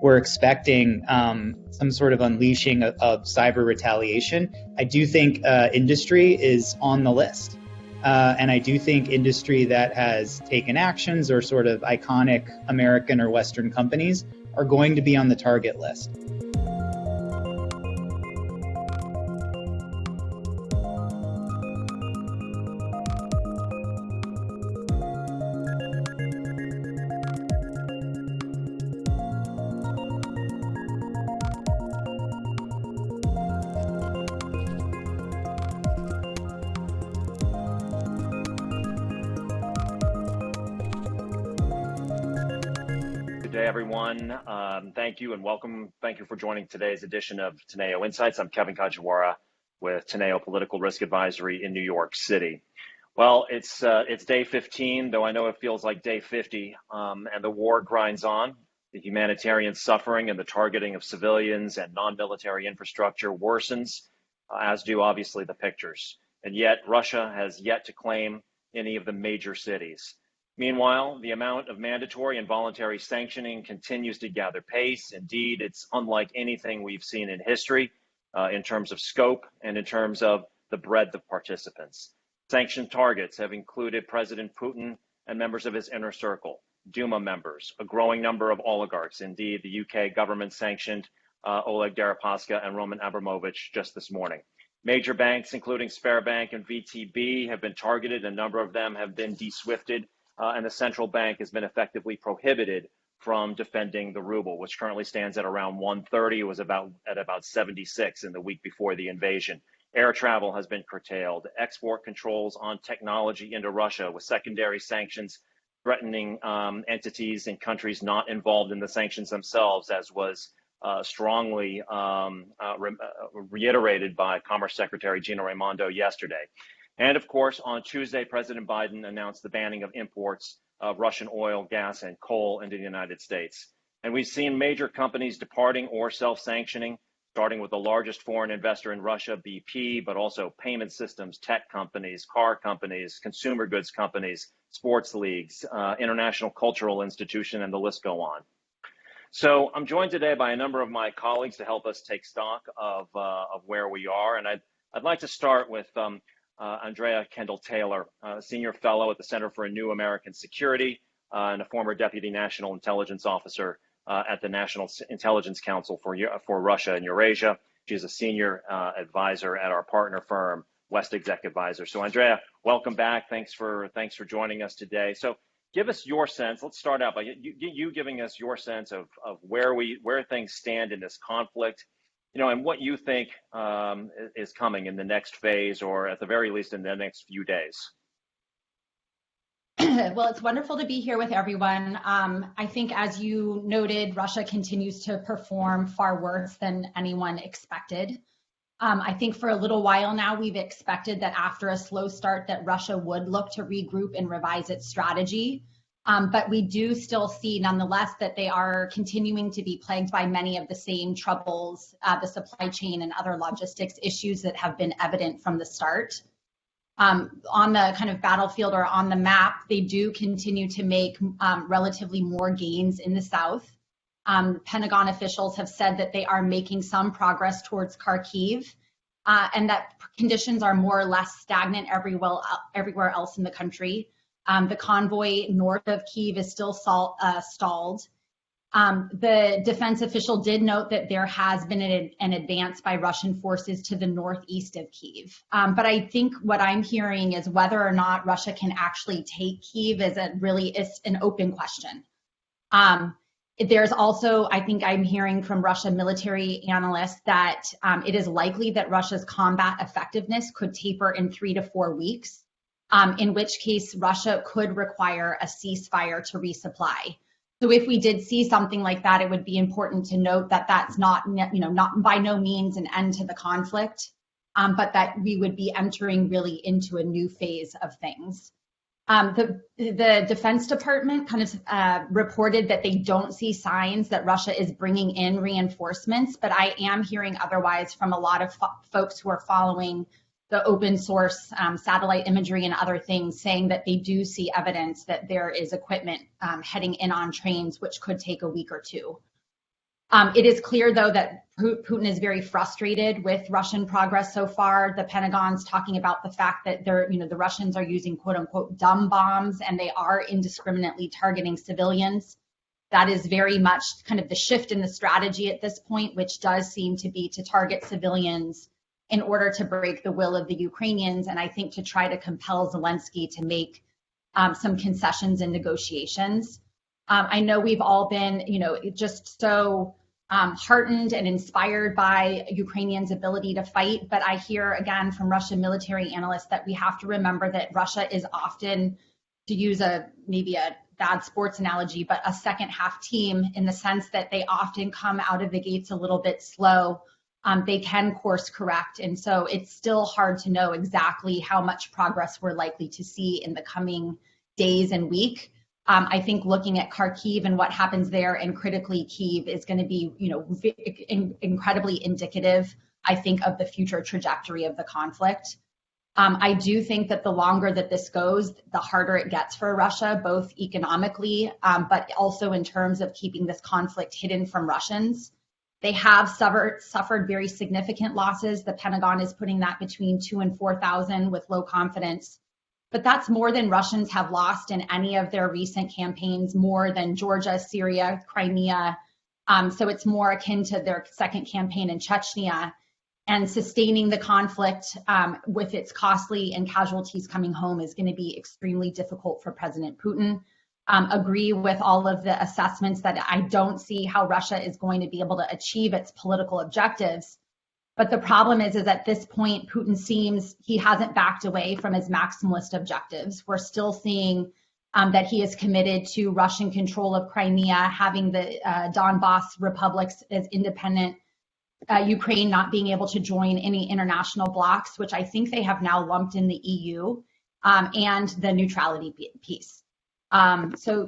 we're expecting some sort of unleashing of cyber retaliation, I do think industry is on the list. And I do think industry that has taken actions or sort of iconic American or Western companies are going to be on the target list. Good day, everyone. Thank you and welcome. Thank you for joining today's edition of Teneo Insights. I'm Kevin Kajiwara with Teneo Political Risk Advisory in New York City. Well, it's day 15, though I know it feels like day 50, and the war grinds on. The humanitarian suffering and the targeting of civilians and non-military infrastructure worsens, as do obviously the pictures. And yet Russia has yet to claim any of the major cities. Meanwhile, the amount of mandatory and voluntary sanctioning continues to gather pace. Indeed, it's unlike anything we've seen in history in terms of scope and in terms of the breadth of participants. Sanctioned targets have included President Putin and members of his inner circle, Duma members, a growing number of oligarchs. Indeed, the UK government sanctioned Oleg Deripaska and Roman Abramovich just this morning. Major banks, including Sberbank and VTB, have been targeted. A number of them have been de-swifted. And the central bank has been effectively prohibited from defending the ruble, which currently stands at around 130. It was at about 76 in the week before the invasion. Air travel has been curtailed. Export controls on technology into Russia with secondary sanctions threatening entities in countries not involved in the sanctions themselves, as was strongly reiterated by Commerce Secretary Gina Raimondo yesterday. And of course, on Tuesday, President Biden announced the banning of imports of Russian oil, gas, and coal into the United States. And we've seen major companies departing or self-sanctioning, starting with the largest foreign investor in Russia, BP, but also payment systems, tech companies, car companies, consumer goods companies, sports leagues, international cultural institution, and the list go on. So I'm joined today by a number of my colleagues to help us take stock of where we are. And I'd like to start with Andrea Kendall-Taylor, Senior Fellow at the Center for a New American Security and a former Deputy National Intelligence Officer at the National Intelligence Council for Russia and Eurasia. She's a Senior Advisor at our partner firm, WestExec Advisors. So Andrea, welcome back. Thanks for joining us today. So give us your sense. Let's start out by you giving us your sense of where things stand in this conflict, and what you think is coming in the next phase, or at the very least in the next few days. Well, it's wonderful to be here with everyone. I think, as you noted, Russia continues to perform far worse than anyone expected. I think for a little while now, we've expected that after a slow start that Russia would look to regroup and revise its strategy. But we do still see, nonetheless, that they are continuing to be plagued by many of the same troubles, the supply chain and other logistics issues that have been evident from the start. On the kind of battlefield or on the map, they do continue to make relatively more gains in the south. Pentagon officials have said that they are making some progress towards Kharkiv, and that conditions are more or less stagnant everywhere else in the country. The convoy north of Kyiv is still stalled. The defense official did note that there has been an advance by Russian forces to the northeast of Kyiv. But I think what I'm hearing is whether or not Russia can actually take Kyiv is an open question. There's also, I think I'm hearing from Russian military analysts that it is likely that Russia's combat effectiveness could taper in 3 to 4 weeks. In which case Russia could require a ceasefire to resupply. So if we did see something like that, it would be important to note that that's not by no means an end to the conflict, but that we would be entering really into a new phase of things. The Defense Department kind of reported that they don't see signs that Russia is bringing in reinforcements, but I am hearing otherwise from a lot of folks who are following the open source satellite imagery and other things, saying that they do see evidence that there is equipment heading in on trains, which could take a week or two. It is clear, though, that Putin is very frustrated with Russian progress so far. The Pentagon's talking about the fact that the Russians are using quote unquote dumb bombs, and they are indiscriminately targeting civilians. That is very much kind of the shift in the strategy at this point, which does seem to be to target civilians in order to break the will of the Ukrainians, and I think to try to compel Zelensky to make some concessions in negotiations. I know we've all been, just so heartened and inspired by Ukrainians' ability to fight, but I hear again from Russian military analysts that we have to remember that Russia is often, to use maybe a bad sports analogy, but a second half team, in the sense that they often come out of the gates a little bit slow. They can course correct, and so it's still hard to know exactly how much progress we're likely to see in the coming days and week. I think looking at Kharkiv and what happens there, and critically Kyiv, is going to be, incredibly indicative, I think, of the future trajectory of the conflict. I do think that the longer that this goes, the harder it gets for Russia, both economically, but also in terms of keeping this conflict hidden from Russians. They have suffered very significant losses. The Pentagon is putting that between 2,000 and 4,000 with low confidence. But that's more than Russians have lost in any of their recent campaigns, more than Georgia, Syria, Crimea. So it's more akin to their second campaign in Chechnya. And sustaining the conflict with its costly and casualties coming home is going to be extremely difficult for President Putin. Agree with all of the assessments that I don't see how Russia is going to be able to achieve its political objectives. But the problem is at this point, Putin seems he hasn't backed away from his maximalist objectives. We're still seeing that he is committed to Russian control of Crimea, having the Donbas republics as independent, Ukraine not being able to join any international blocs, which I think they have now lumped in the EU, and the neutrality piece. So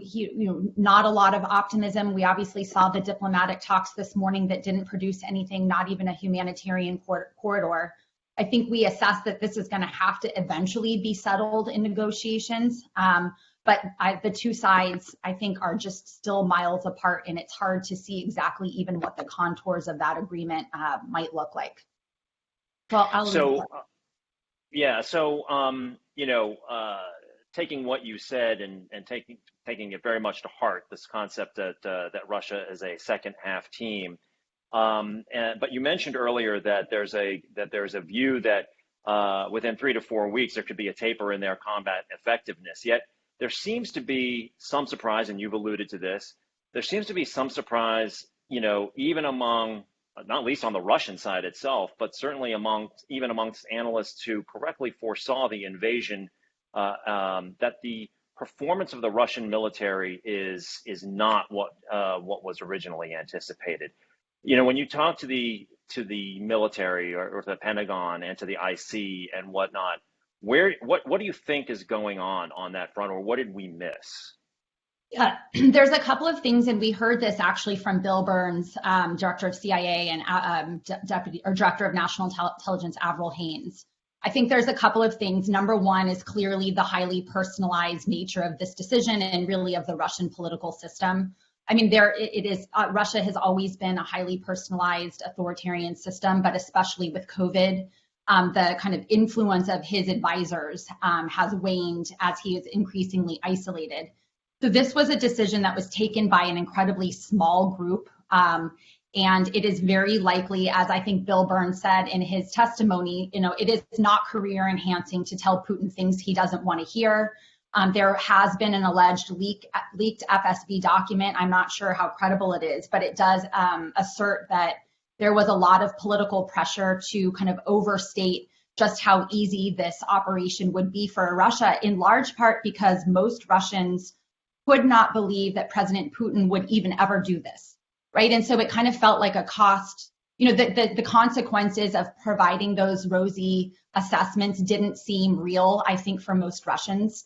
not a lot of optimism. We obviously saw the diplomatic talks this morning that didn't produce anything, not even a humanitarian corridor. I think we assess that this is going to have to eventually be settled in negotiations. But the two sides, I think, are just still miles apart, and it's hard to see exactly even what the contours of that agreement might look like. Well, taking what you said and taking it very much to heart, this concept that Russia is a second half team. But you mentioned earlier that there's a view that within 3 to 4 weeks there could be a taper in their combat effectiveness. Yet there seems to be some surprise, and you've alluded to this. There seems to be some surprise, even among, not least on the Russian side itself, but certainly amongst analysts who correctly foresaw the invasion. That the performance of the Russian military is not what was originally anticipated. When you talk to the military or the Pentagon and to the IC and whatnot, what do you think is going on that front, or what did we miss? Yeah, there's a couple of things, and we heard this actually from Bill Burns, director of CIA, and director of National Intelligence Avril Haines. I think there's a couple of things. Number one is clearly the highly personalized nature of this decision and really of the Russian political system. I mean, Russia has always been a highly personalized authoritarian system, but especially with COVID, the kind of influence of his advisors has waned as he is increasingly isolated. So this was a decision that was taken by an incredibly small group. And it is very likely, as I think Bill Burns said in his testimony, it is not career enhancing to tell Putin things he doesn't want to hear. There has been an alleged leaked FSB document. I'm not sure how credible it is, but it does assert that there was a lot of political pressure to kind of overstate just how easy this operation would be for Russia, in large part because most Russians could not believe that President Putin would even ever do this. Right. And so it kind of felt like a cost, the consequences of providing those rosy assessments didn't seem real, I think, for most Russians.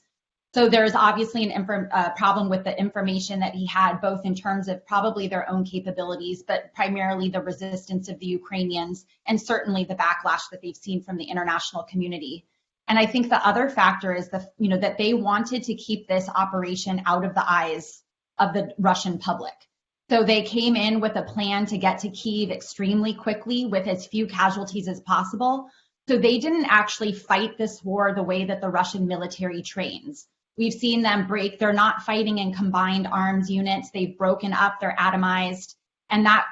So there's obviously a problem with the information that he had, both in terms of probably their own capabilities, but primarily the resistance of the Ukrainians, and certainly the backlash that they've seen from the international community. And I think the other factor is that they wanted to keep this operation out of the eyes of the Russian public. So they came in with a plan to get to Kyiv extremely quickly with as few casualties as possible. So they didn't actually fight this war the way that the Russian military trains. We've seen them break. They're not fighting in combined arms units. They've broken up, they're atomized, and that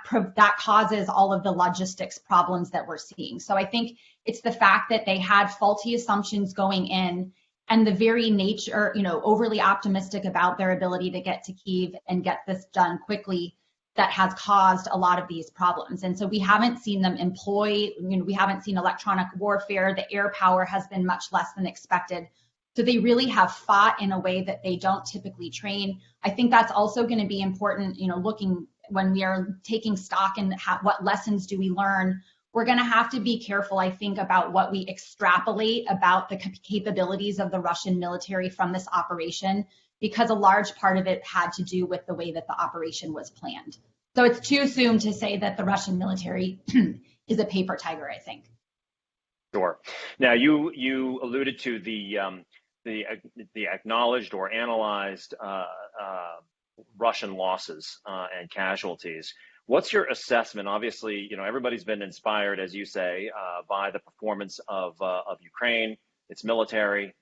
causes all of the logistics problems that we're seeing. So I think it's the fact that they had faulty assumptions going in, and the very nature, overly optimistic about their ability to get to Kyiv and get this done quickly, that has caused a lot of these problems. And so we haven't seen them employ, we haven't seen electronic warfare. The air power has been much less than expected. So they really have fought in a way that they don't typically train. I think that's also going to be important, looking when we are taking stock in what lessons do we learn. We're going to have to be careful, I think, about what we extrapolate about the capabilities of the Russian military from this operation, because a large part of it had to do with the way that the operation was planned. So it's too soon to say that the Russian military is a paper tiger, I think. Sure. Now, you alluded to the acknowledged or analyzed Russian losses and casualties. What's your assessment? Obviously, everybody's been inspired, as you say, by the performance of Ukraine, its military,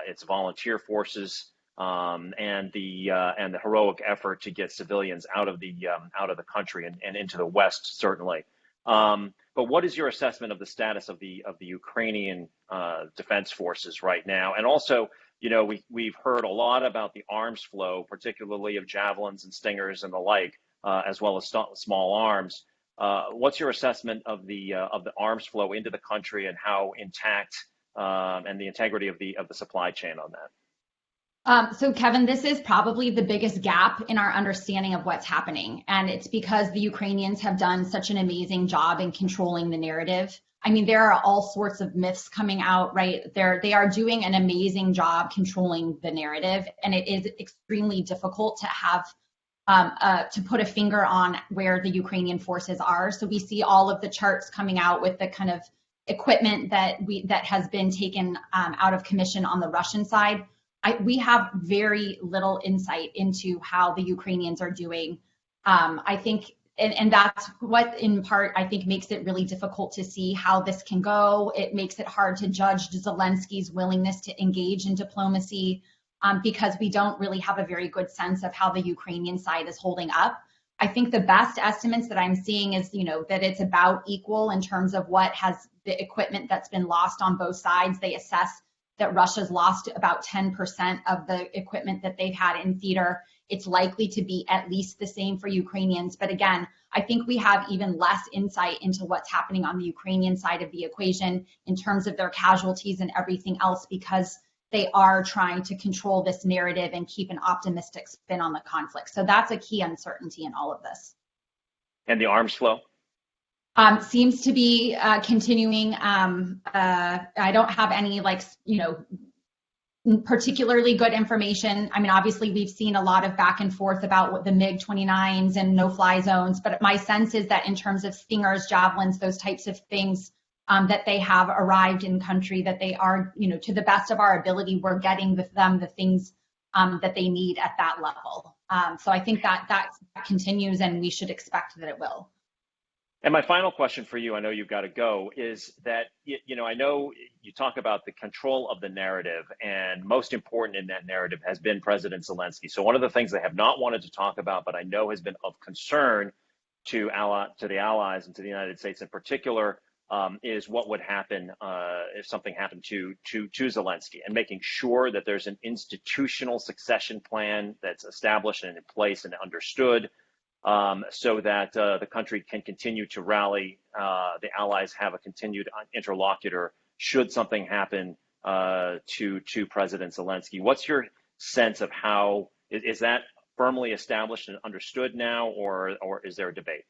its volunteer forces, and the heroic effort to get civilians out of the country and into the West, certainly. But what is your assessment of the status of the Ukrainian defense forces right now? And also, we've heard a lot about the arms flow, particularly of javelins and stingers and the like, as well as small arms. What's your assessment of the arms flow into the country and how intact and the integrity of the supply chain on that? So Kevin, this is probably the biggest gap in our understanding of what's happening. And it's because the Ukrainians have done such an amazing job in controlling the narrative. I mean, there are all sorts of myths coming out, right? They are doing an amazing job controlling the narrative. And it is extremely difficult to have to put a finger on where the Ukrainian forces are. So we see all of the charts coming out with the kind of equipment that has been taken out of commission on the Russian side. We have very little insight into how the Ukrainians are doing. I think, and that's what in part, I think, makes it really difficult to see how this can go. It makes it hard to judge Zelensky's willingness to engage in diplomacy because we don't really have a very good sense of how the Ukrainian side is holding up. I think the best estimates that I'm seeing is, that it's about equal in terms of what has the equipment that's been lost on both sides. They assess that Russia's lost about 10% of the equipment that they've had in theater. It's likely to be at least the same for Ukrainians. But again, I think we have even less insight into what's happening on the Ukrainian side of the equation in terms of their casualties and everything else, because they are trying to control this narrative and keep an optimistic spin on the conflict. So that's a key uncertainty in all of this. And the arms flow? Seems to be continuing. I don't have any particularly good information. I mean, obviously we've seen a lot of back and forth about what the MiG-29s and no-fly zones, but my sense is that in terms of stingers, javelins, those types of things, that they have arrived in country, that they are, to the best of our ability, we're getting with them the things that they need at that level. So I think that continues, and we should expect that it will. And my final question for you, I know you've got to go, is that, I know you talk about the control of the narrative, and most important in that narrative has been President Zelensky. So one of the things they have not wanted to talk about, but I know has been of concern to the allies and to the United States in particular, is what would happen if something happened to Zelensky, and making sure that there's an institutional succession plan that's established and in place and understood, so that the country can continue to rally. The allies have a continued interlocutor should something happen to President Zelensky. What's your sense of how is that firmly established and understood now, or is there a debate?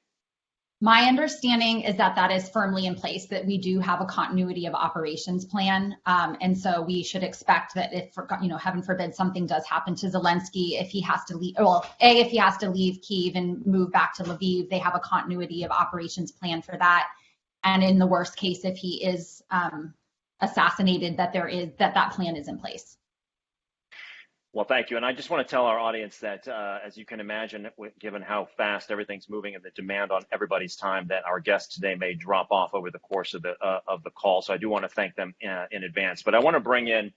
My understanding is that is firmly in place, that we do have a continuity of operations plan. And so we should expect that if, heaven forbid, something does happen to Zelensky, if he has to leave, if he has to leave Kyiv and move back to Lviv, they have a continuity of operations plan for that. And in the worst case, if he is assassinated, that plan is in place. Well, thank you. And I just want to tell our audience that, as you can imagine, given how fast everything's moving and the demand on everybody's time, that our guests today may drop off over the course of the call. So I do want to thank them in advance. But I want to bring in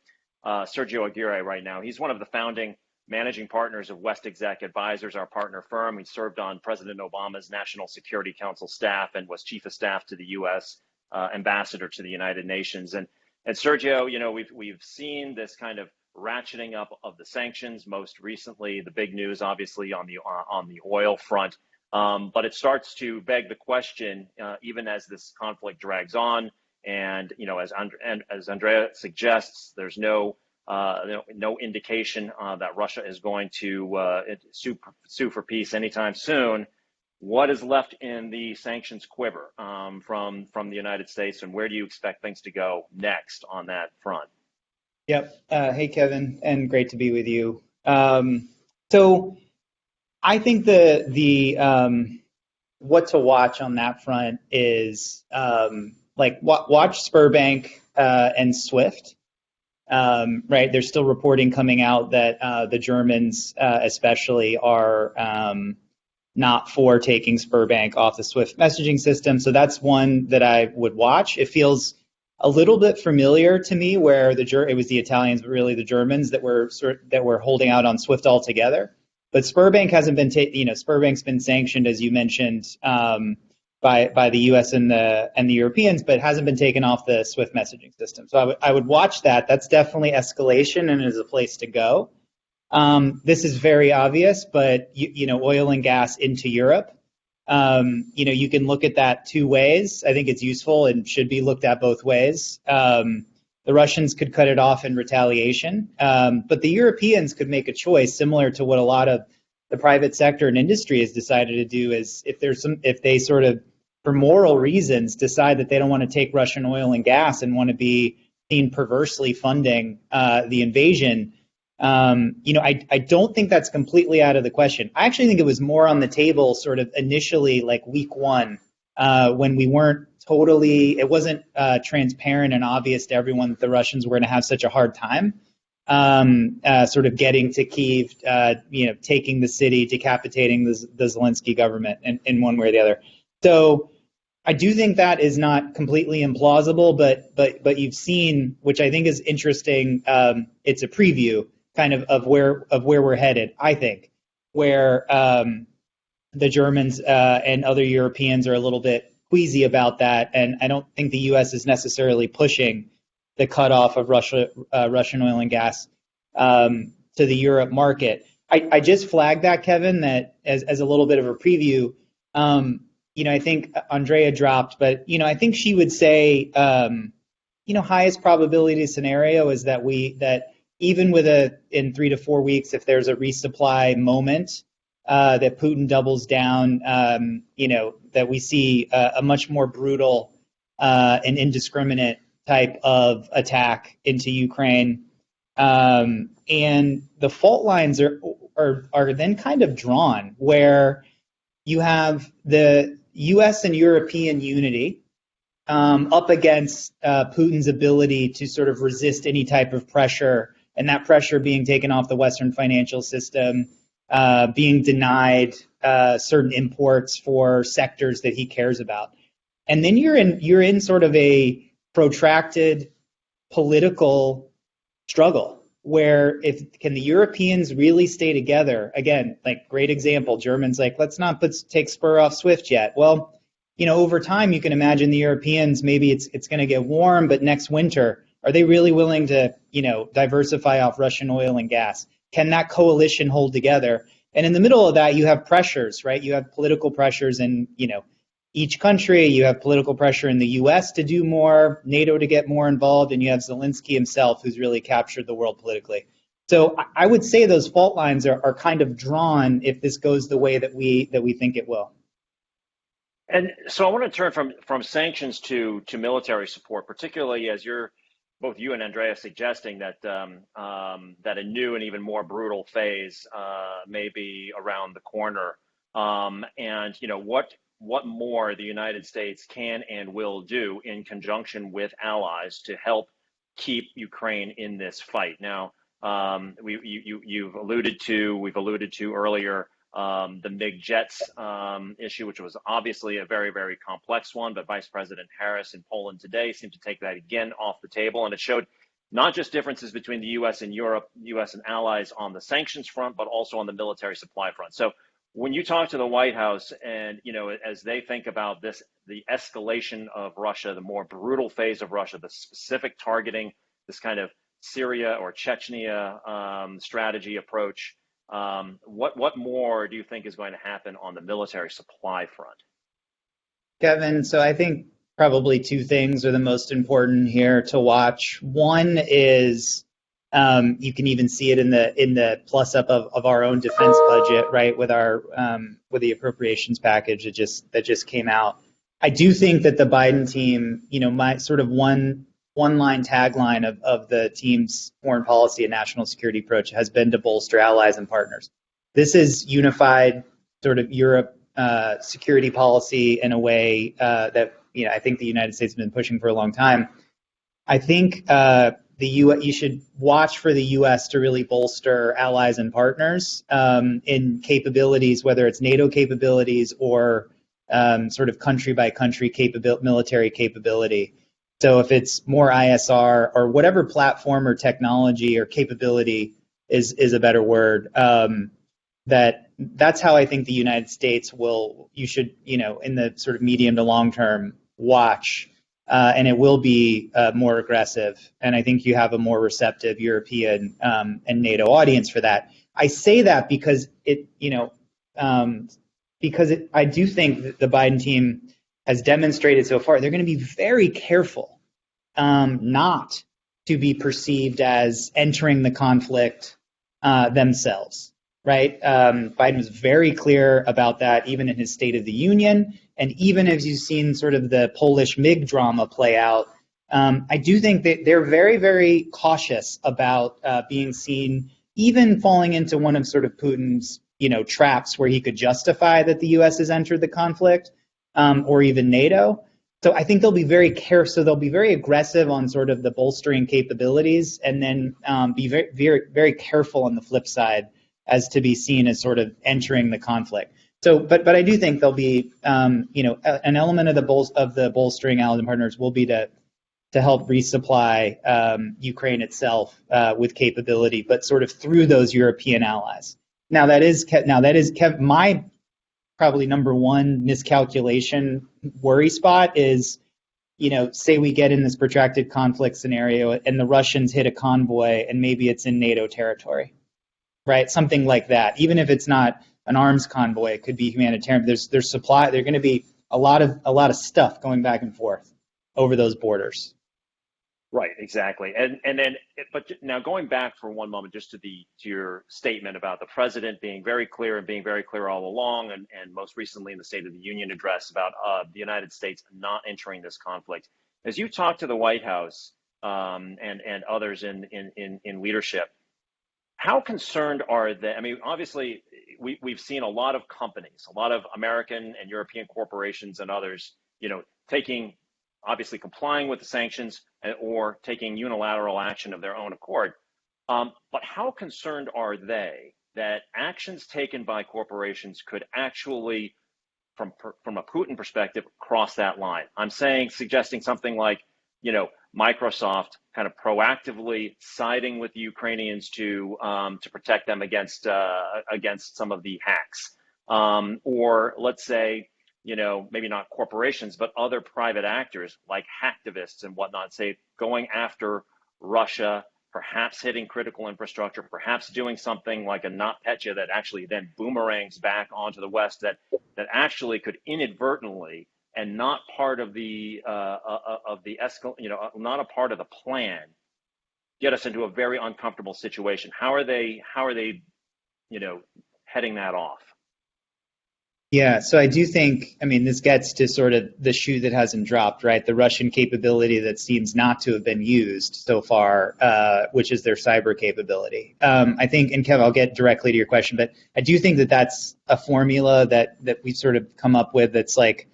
Sergio Aguirre right now. He's one of the founding managing partners of WestExec Advisors, our partner firm. He served on President Obama's National Security Council staff and was chief of staff to the U.S. Ambassador to the United Nations. And Sergio, you know, we've seen this kind of ratcheting up of the sanctions. Most recently, the big news, obviously, on the oil front. But it starts to beg the question, even as this conflict drags on, and you know, as Andrea suggests, there's no indication that Russia is going to sue for peace anytime soon. What is left in the sanctions quiver from the United States, and where do you expect things to go next on that front? Yep. Hey, Kevin, and great to be with you. So I think the what to watch on that front is like watch Sberbank and SWIFT. Right, there's still reporting coming out that the Germans, especially, are not for taking Sberbank off the SWIFT messaging system. So that's one that I would watch. It feels a little bit familiar to me, where it was the Italians, but really the Germans that were holding out on SWIFT altogether. But Sberbank hasn't been Sberbank's been sanctioned, as you mentioned, by the U.S. and the Europeans, but hasn't been taken off the SWIFT messaging system. So I would watch that. That's definitely escalation and is a place to go. This is very obvious, but oil and gas into Europe. You can look at that two ways. I think it's useful and should be looked at both ways. The Russians could cut it off in retaliation, but the Europeans could make a choice similar to what a lot of the private sector and industry has decided to do. Is if they sort of, for moral reasons, decide that they don't want to take Russian oil and gas and want to be seen perversely funding the invasion. I don't think that's completely out of the question. I actually think it was more on the table sort of initially, like week one, when we weren't it wasn't transparent and obvious to everyone that the Russians were going to have such a hard time sort of getting to Kyiv, taking the city, decapitating the Zelensky government in one way or the other. So I do think that is not completely implausible, but you've seen, which I think is interesting, it's a preview kind of where we're headed, I think, where the Germans and other Europeans are a little bit queasy about that, and I don't think the U.S. is necessarily pushing the cutoff of Russian oil and gas to the Europe market. I just flagged that, Kevin, that as a little bit of a preview. I think Andrea dropped, but I think she would say, highest probability scenario is that even in 3 to 4 weeks, if there's a resupply moment, that Putin doubles down, that we see a much more brutal and indiscriminate type of attack into Ukraine. And the fault lines are then kind of drawn where you have the U.S. and European unity up against Putin's ability to sort of resist any type of pressure, and that pressure being taken off the Western financial system, being denied certain imports for sectors that he cares about. And then you're in sort of a protracted political struggle where can the Europeans really stay together? Again, like great example, Germans like, let's not take spur off SWIFT yet. Well, over time you can imagine the Europeans, maybe it's going to get warm, but next winter, are they really willing to, diversify off Russian oil and gas? Can that coalition hold together? And in the middle of that, you have pressures, right? You have political pressures in, each country. You have political pressure in the U.S. to do more, NATO to get more involved, and you have Zelensky himself, who's really captured the world politically. So I would say those fault lines are kind of drawn if this goes the way that we think it will. And so I want to turn from sanctions to military support, particularly as both you and Andrea suggesting that that a new and even more brutal phase may be around the corner. And what more the United States can and will do in conjunction with allies to help keep Ukraine in this fight. Now, We've alluded to earlier the MiG jets issue, which was obviously a very, very complex one, but Vice President Harris in Poland today seemed to take that again off the table, and it showed not just differences between the U.S. and Europe, U.S. and allies on the sanctions front, but also on the military supply front. So when you talk to the White House and, as they think about this, the escalation of Russia, the more brutal phase of Russia, the specific targeting, this kind of Syria or Chechnya strategy approach, what more do you think is going to happen on the military supply front? Kevin, so I think probably two things are the most important here to watch. One is you can even see it in the plus up of our own defense budget, right? With our with the appropriations package that just came out. I do think that the Biden team, my sort of one line tagline of the team's foreign policy and national security approach has been to bolster allies and partners. This is unified sort of Europe security policy in a way that I think the United States has been pushing for a long time. I think you should watch for the U.S. to really bolster allies and partners in capabilities, whether it's NATO capabilities or sort of country by country military capability. So if it's more ISR or whatever platform or technology or capability is a better word, that's how I think the United States you should, in the sort of medium to long term, watch, and it will be more aggressive. And I think you have a more receptive European and NATO audience for that. I say that because I do think that the Biden team has demonstrated so far they're going to be very careful not to be perceived as entering the conflict themselves, right? Biden was very clear about that, even in his State of the Union, and even as you've seen sort of the Polish MiG drama play out. I do think that they're very, very cautious about being seen, even falling into one of sort of Putin's traps where he could justify that the U.S. has entered the conflict, or even NATO. So I think they'll be very careful. So they'll be very aggressive on sort of the bolstering capabilities, and then be very, very, very careful on the flip side as to be seen as sort of entering the conflict. So, but I do think there'll be, an element of the bolstering allies and partners will be to help resupply Ukraine itself with capability, but sort of through those European allies. Now that is my probably number one miscalculation worry spot is, say we get in this protracted conflict scenario and the Russians hit a convoy and maybe it's in NATO territory, right? Something like that. Even if it's not an arms convoy, it could be humanitarian. There's supply. There's going to be a lot of stuff going back and forth over those borders. Right, exactly. But now going back for one moment, just to your statement about the president being very clear and being very clear all along, and most recently in the State of the Union address about the United States not entering this conflict. As you talk to the White House and others in leadership, how concerned are they? I mean, obviously, we've seen a lot of companies, a lot of American and European corporations and others, obviously complying with the sanctions or taking unilateral action of their own accord. But how concerned are they that actions taken by corporations could actually, from a Putin perspective, cross that line? I'm suggesting something like, Microsoft kind of proactively siding with the Ukrainians to protect them against some of the hacks, or let's say, maybe not corporations, but other private actors like hacktivists and whatnot, say going after Russia, perhaps hitting critical infrastructure, perhaps doing something like a NotPetya that actually then boomerangs back onto the West that actually could inadvertently and not part of the not a part of the plan, get us into a very uncomfortable situation. How are they heading that off? Yeah, so I do think, this gets to sort of the shoe that hasn't dropped, right? The Russian capability that seems not to have been used so far, which is their cyber capability. I think, and Kev, I'll get directly to your question, but I do think that that's a formula that we've sort of come up with that's like,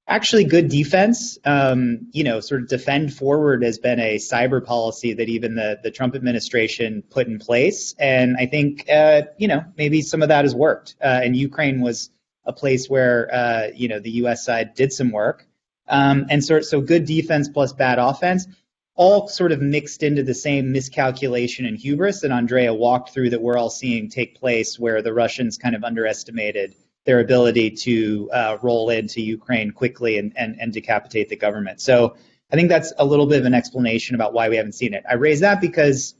Actually, good defense. Sort of defend forward has been a cyber policy that even the Trump administration put in place. And I think, maybe some of that has worked. And Ukraine was a place where, the U.S. side did some work. So good defense plus bad offense, all sort of mixed into the same miscalculation and hubris that Andrea walked through that we're all seeing take place, where the Russians kind of underestimated their ability to roll into Ukraine quickly and decapitate the government. So I think that's a little bit of an explanation about why we haven't seen it. I raise that because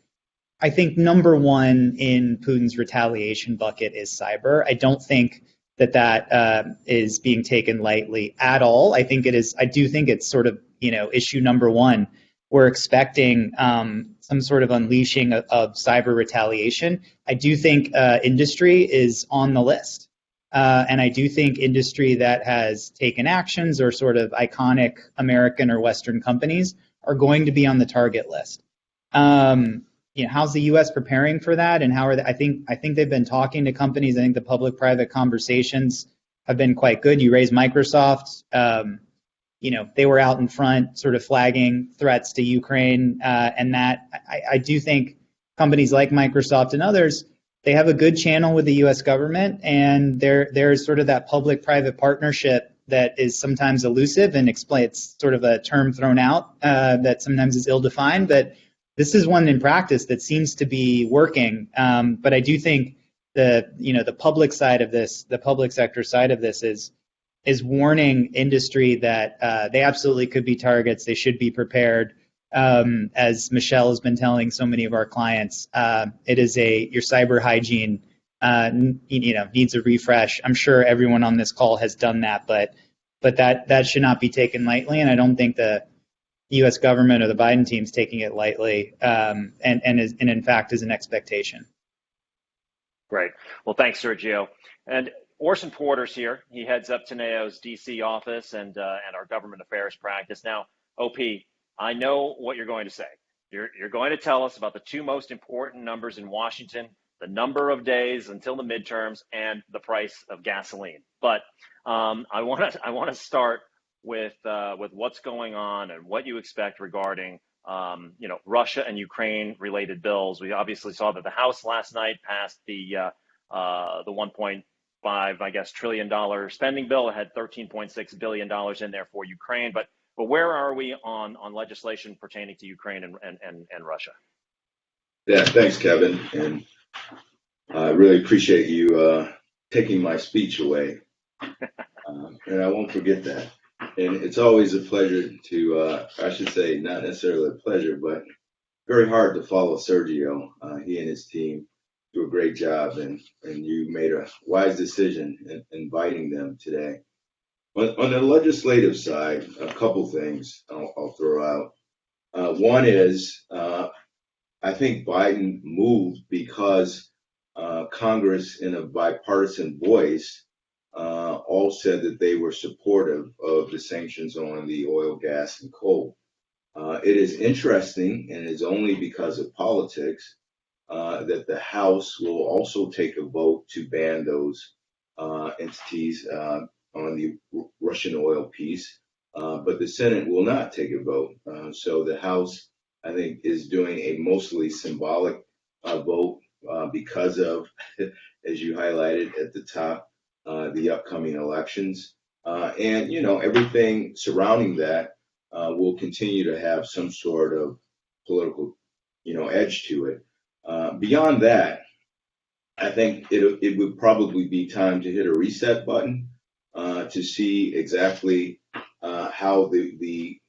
I think number one in Putin's retaliation bucket is cyber. I don't think that is being taken lightly at all. I think it is. I do think it's sort of, issue number one. We're expecting some sort of unleashing of cyber retaliation. I do think industry is on the list. And I do think industry that has taken actions or sort of iconic American or Western companies are going to be on the target list. How's the U.S. preparing for that, and how are they? I think they've been talking to companies. I think the public-private conversations have been quite good. You raised Microsoft. They were out in front, sort of flagging threats to Ukraine, and that I do think companies like Microsoft and others, they have a good channel with the U.S. government, and there's sort of that public-private partnership that is sometimes elusive and it's sort of a term thrown out that sometimes is ill-defined, but this is one in practice that seems to be working. But I do think the public side of this, the public sector side of this is warning industry that they absolutely could be targets. They should be prepared. As Michelle has been telling so many of our clients, it is your cyber hygiene, needs a refresh. I'm sure everyone on this call has done that, but that should not be taken lightly. And I don't think the U.S. government or the Biden team's taking it lightly, and in fact is an expectation. Great. Well, thanks, Sergio. And Orson Porter's here. He heads up Teneo's D.C. office and our government affairs practice. Now, OP, I know what you're going to say. You're going to tell us about the two most important numbers in Washington: the number of days until the midterms and the price of gasoline. But I want to start with what's going on and what you expect regarding Russia and Ukraine related bills. We obviously saw that the House last night passed the 1.5 trillion spending bill. It had $13.6 billion in there for Ukraine, but where are we on legislation pertaining to Ukraine and Russia? Yeah, thanks, Kevin, and I really appreciate you taking my speech away, and I won't forget that. And it's always a pleasure to, I should say, not necessarily a pleasure, but very hard to follow Sergio. He and his team do a great job, and you made a wise decision in inviting them today. On the legislative side, a couple things I'll throw out. One is, I think Biden moved because Congress, in a bipartisan voice, all said that they were supportive of the sanctions on the oil, gas, and coal. It is interesting, and it's only because of politics, that the House will also take a vote to ban those entities on the Russian oil piece, but the Senate will not take a vote. So the House, I think, is doing a mostly symbolic vote because of, as you highlighted at the top, the upcoming elections. And, everything surrounding that will continue to have some sort of political, edge to it. Beyond that, I think it would probably be time to hit a reset button to see exactly how the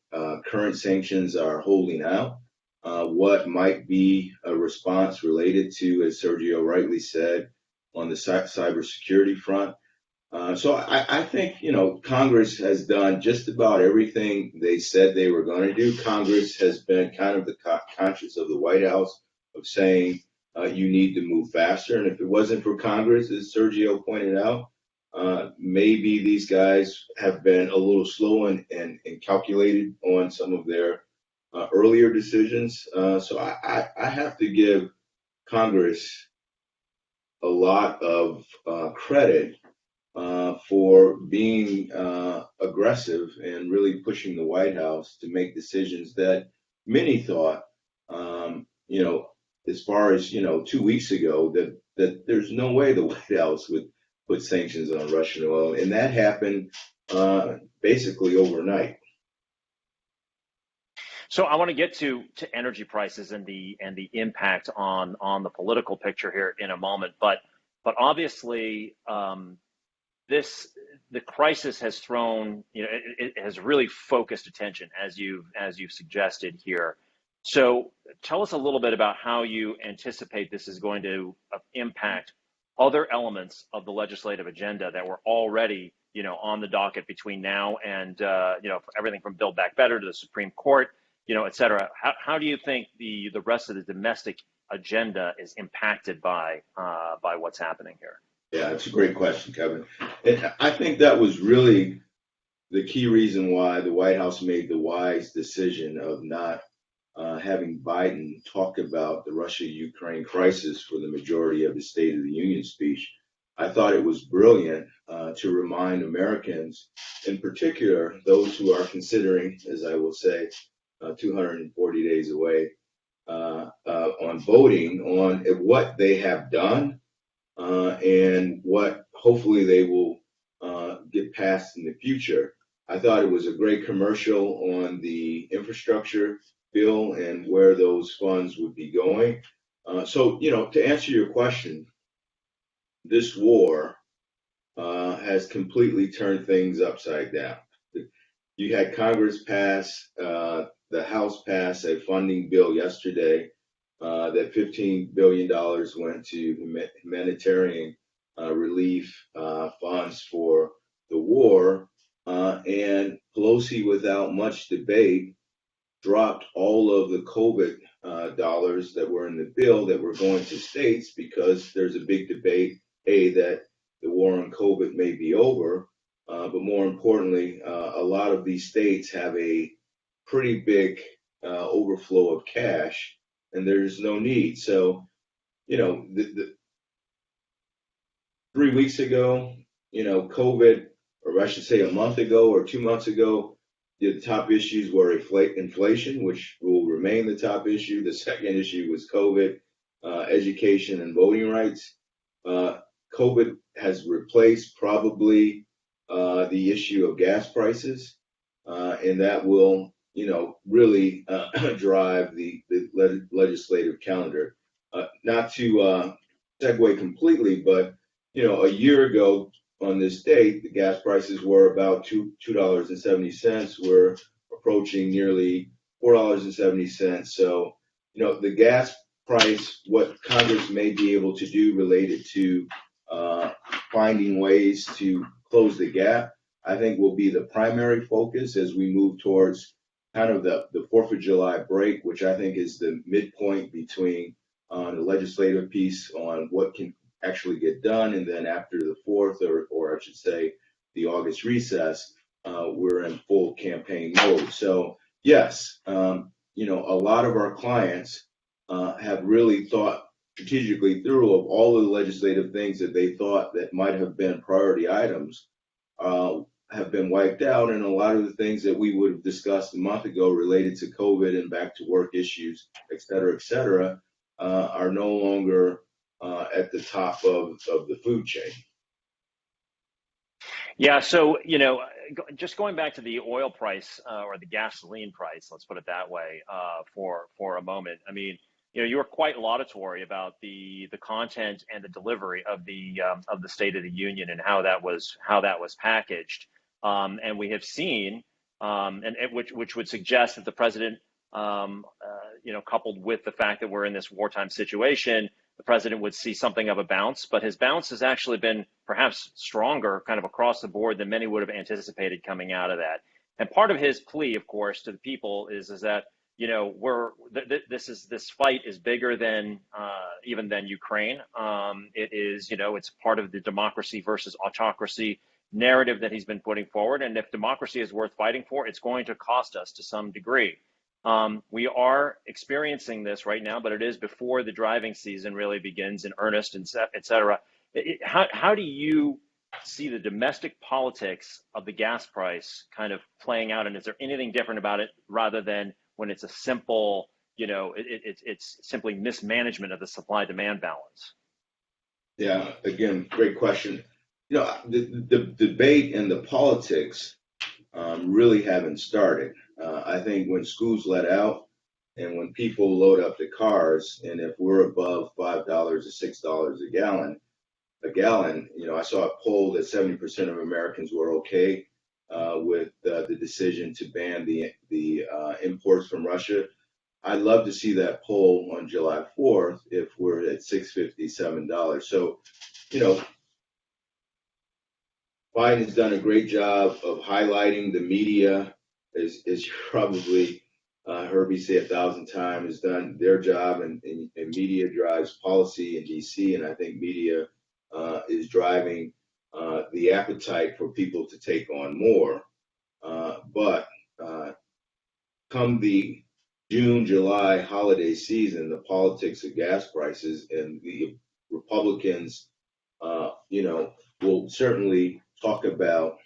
current sanctions are holding out, what might be a response related to, as Sergio rightly said, on the cybersecurity front. So I think, Congress has done just about everything they said they were going to do. Congress has been kind of the conscience of the White House of saying you need to move faster. And if it wasn't for Congress, as Sergio pointed out, maybe these guys have been a little slow and calculated on some of their earlier decisions. So I have to give Congress a lot of credit for being aggressive and really pushing the White House to make decisions that many thought, as far as 2 weeks ago, that there's no way the White House would put sanctions on Russian oil, and that happened basically overnight. So I want to get to energy prices and the impact on the political picture here in a moment, but obviously the crisis has thrown, it has really focused attention, as you've suggested here. So tell us a little bit about how you anticipate this is going to impact other elements of the legislative agenda that were already on the docket between now and everything from Build Back Better to the Supreme Court, et cetera. How do you think the rest of the domestic agenda is impacted by what's happening here? Yeah, that's a great question, Kevin. And I think that was really the key reason why the White House made the wise decision of not having Biden talk about the Russia-Ukraine crisis for the majority of the State of the Union speech. I thought it was brilliant to remind Americans, in particular those who are considering, as I will say, 240 days away, on voting on what they have done and what hopefully they will get passed in the future. I thought it was a great commercial on the infrastructure bill and where those funds would be going. So, to answer your question, this war has completely turned things upside down. You had Congress pass, the House pass a funding bill yesterday that $15 billion went to humanitarian relief funds for the war, and Pelosi, without much debate, dropped all of the COVID dollars that were in the bill that were going to states because there's a big debate, that the war on COVID may be over, but more importantly, a lot of these states have a pretty big overflow of cash, and there's no need. So, the 3 weeks ago, COVID, or I should say a month ago or 2 months ago, the top issues were inflation, which will remain the top issue. The second issue was COVID, education, and voting rights. COVID has replaced probably the issue of gas prices, and that will, really drive the legislative calendar. Not to segue completely, but a year ago on this date, the gas prices were about $2.70. We're approaching nearly $4.70. So, the gas price, what Congress may be able to do related to finding ways to close the gap, I think will be the primary focus as we move towards kind of the 4th of July break, which I think is the midpoint between the legislative piece on what can actually get done, and then after the 4th, or I should say the August recess, we're in full campaign mode. So yes, a lot of our clients have really thought strategically through of all of the legislative things that they thought that might have been priority items have been wiped out, and a lot of the things that we would have discussed a month ago related to COVID and back to work issues, et cetera, are no longer at the top of the food chain. Yeah, so, just going back to the oil price or the gasoline price, let's put it that way, for a moment. I mean, you were quite laudatory about the content and the delivery of the State of the Union and how that was packaged, and we have seen, which would suggest that the president, coupled with the fact that we're in this wartime situation, the president would see something of a bounce, but his bounce has actually been perhaps stronger kind of across the board than many would have anticipated coming out of that. And part of his plea, of course, to the people is that, this fight is bigger than even than Ukraine. It is, it's part of the democracy versus autocracy narrative that he's been putting forward. And if democracy is worth fighting for, it's going to cost us to some degree. We are experiencing this right now, but it is before the driving season really begins in earnest, and et cetera. How do you see the domestic politics of the gas price kind of playing out? And is there anything different about it rather than when it's a simple, it's simply mismanagement of the supply-demand balance? Yeah, again, great question. The debate and the politics really haven't started. I think when schools let out and when people load up the cars, and if we're above $5 or $6 a gallon, I saw a poll that 70% of Americans were okay with the decision to ban the imports from Russia. I'd love to see that poll on July 4th if we're at $6.50, $7. So, Biden's done a great job of highlighting the media, as you probably heard me say 1,000 times, has done their job, and media drives policy in DC, and I think media is driving the appetite for people to take on more. But come the June, July holiday season, the politics of gas prices and the Republicans, will certainly talk about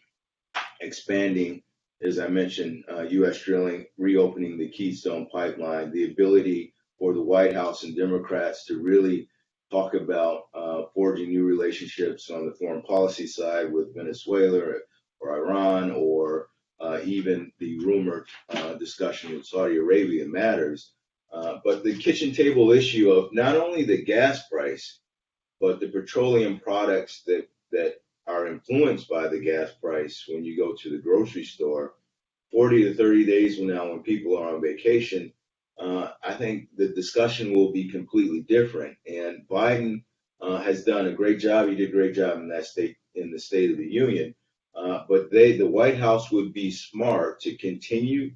expanding, as I mentioned, U.S. drilling, reopening the Keystone Pipeline, the ability for the White House and Democrats to really talk about forging new relationships on the foreign policy side with Venezuela or Iran, or even the rumored discussion with Saudi Arabia matters. But the kitchen table issue of not only the gas price, but the petroleum products that are influenced by the gas price when you go to the grocery store, 40 to 30 days from now when people are on vacation, I think the discussion will be completely different. And Biden has done a great job. He did a great job in the State of the Union. But the White House would be smart to continue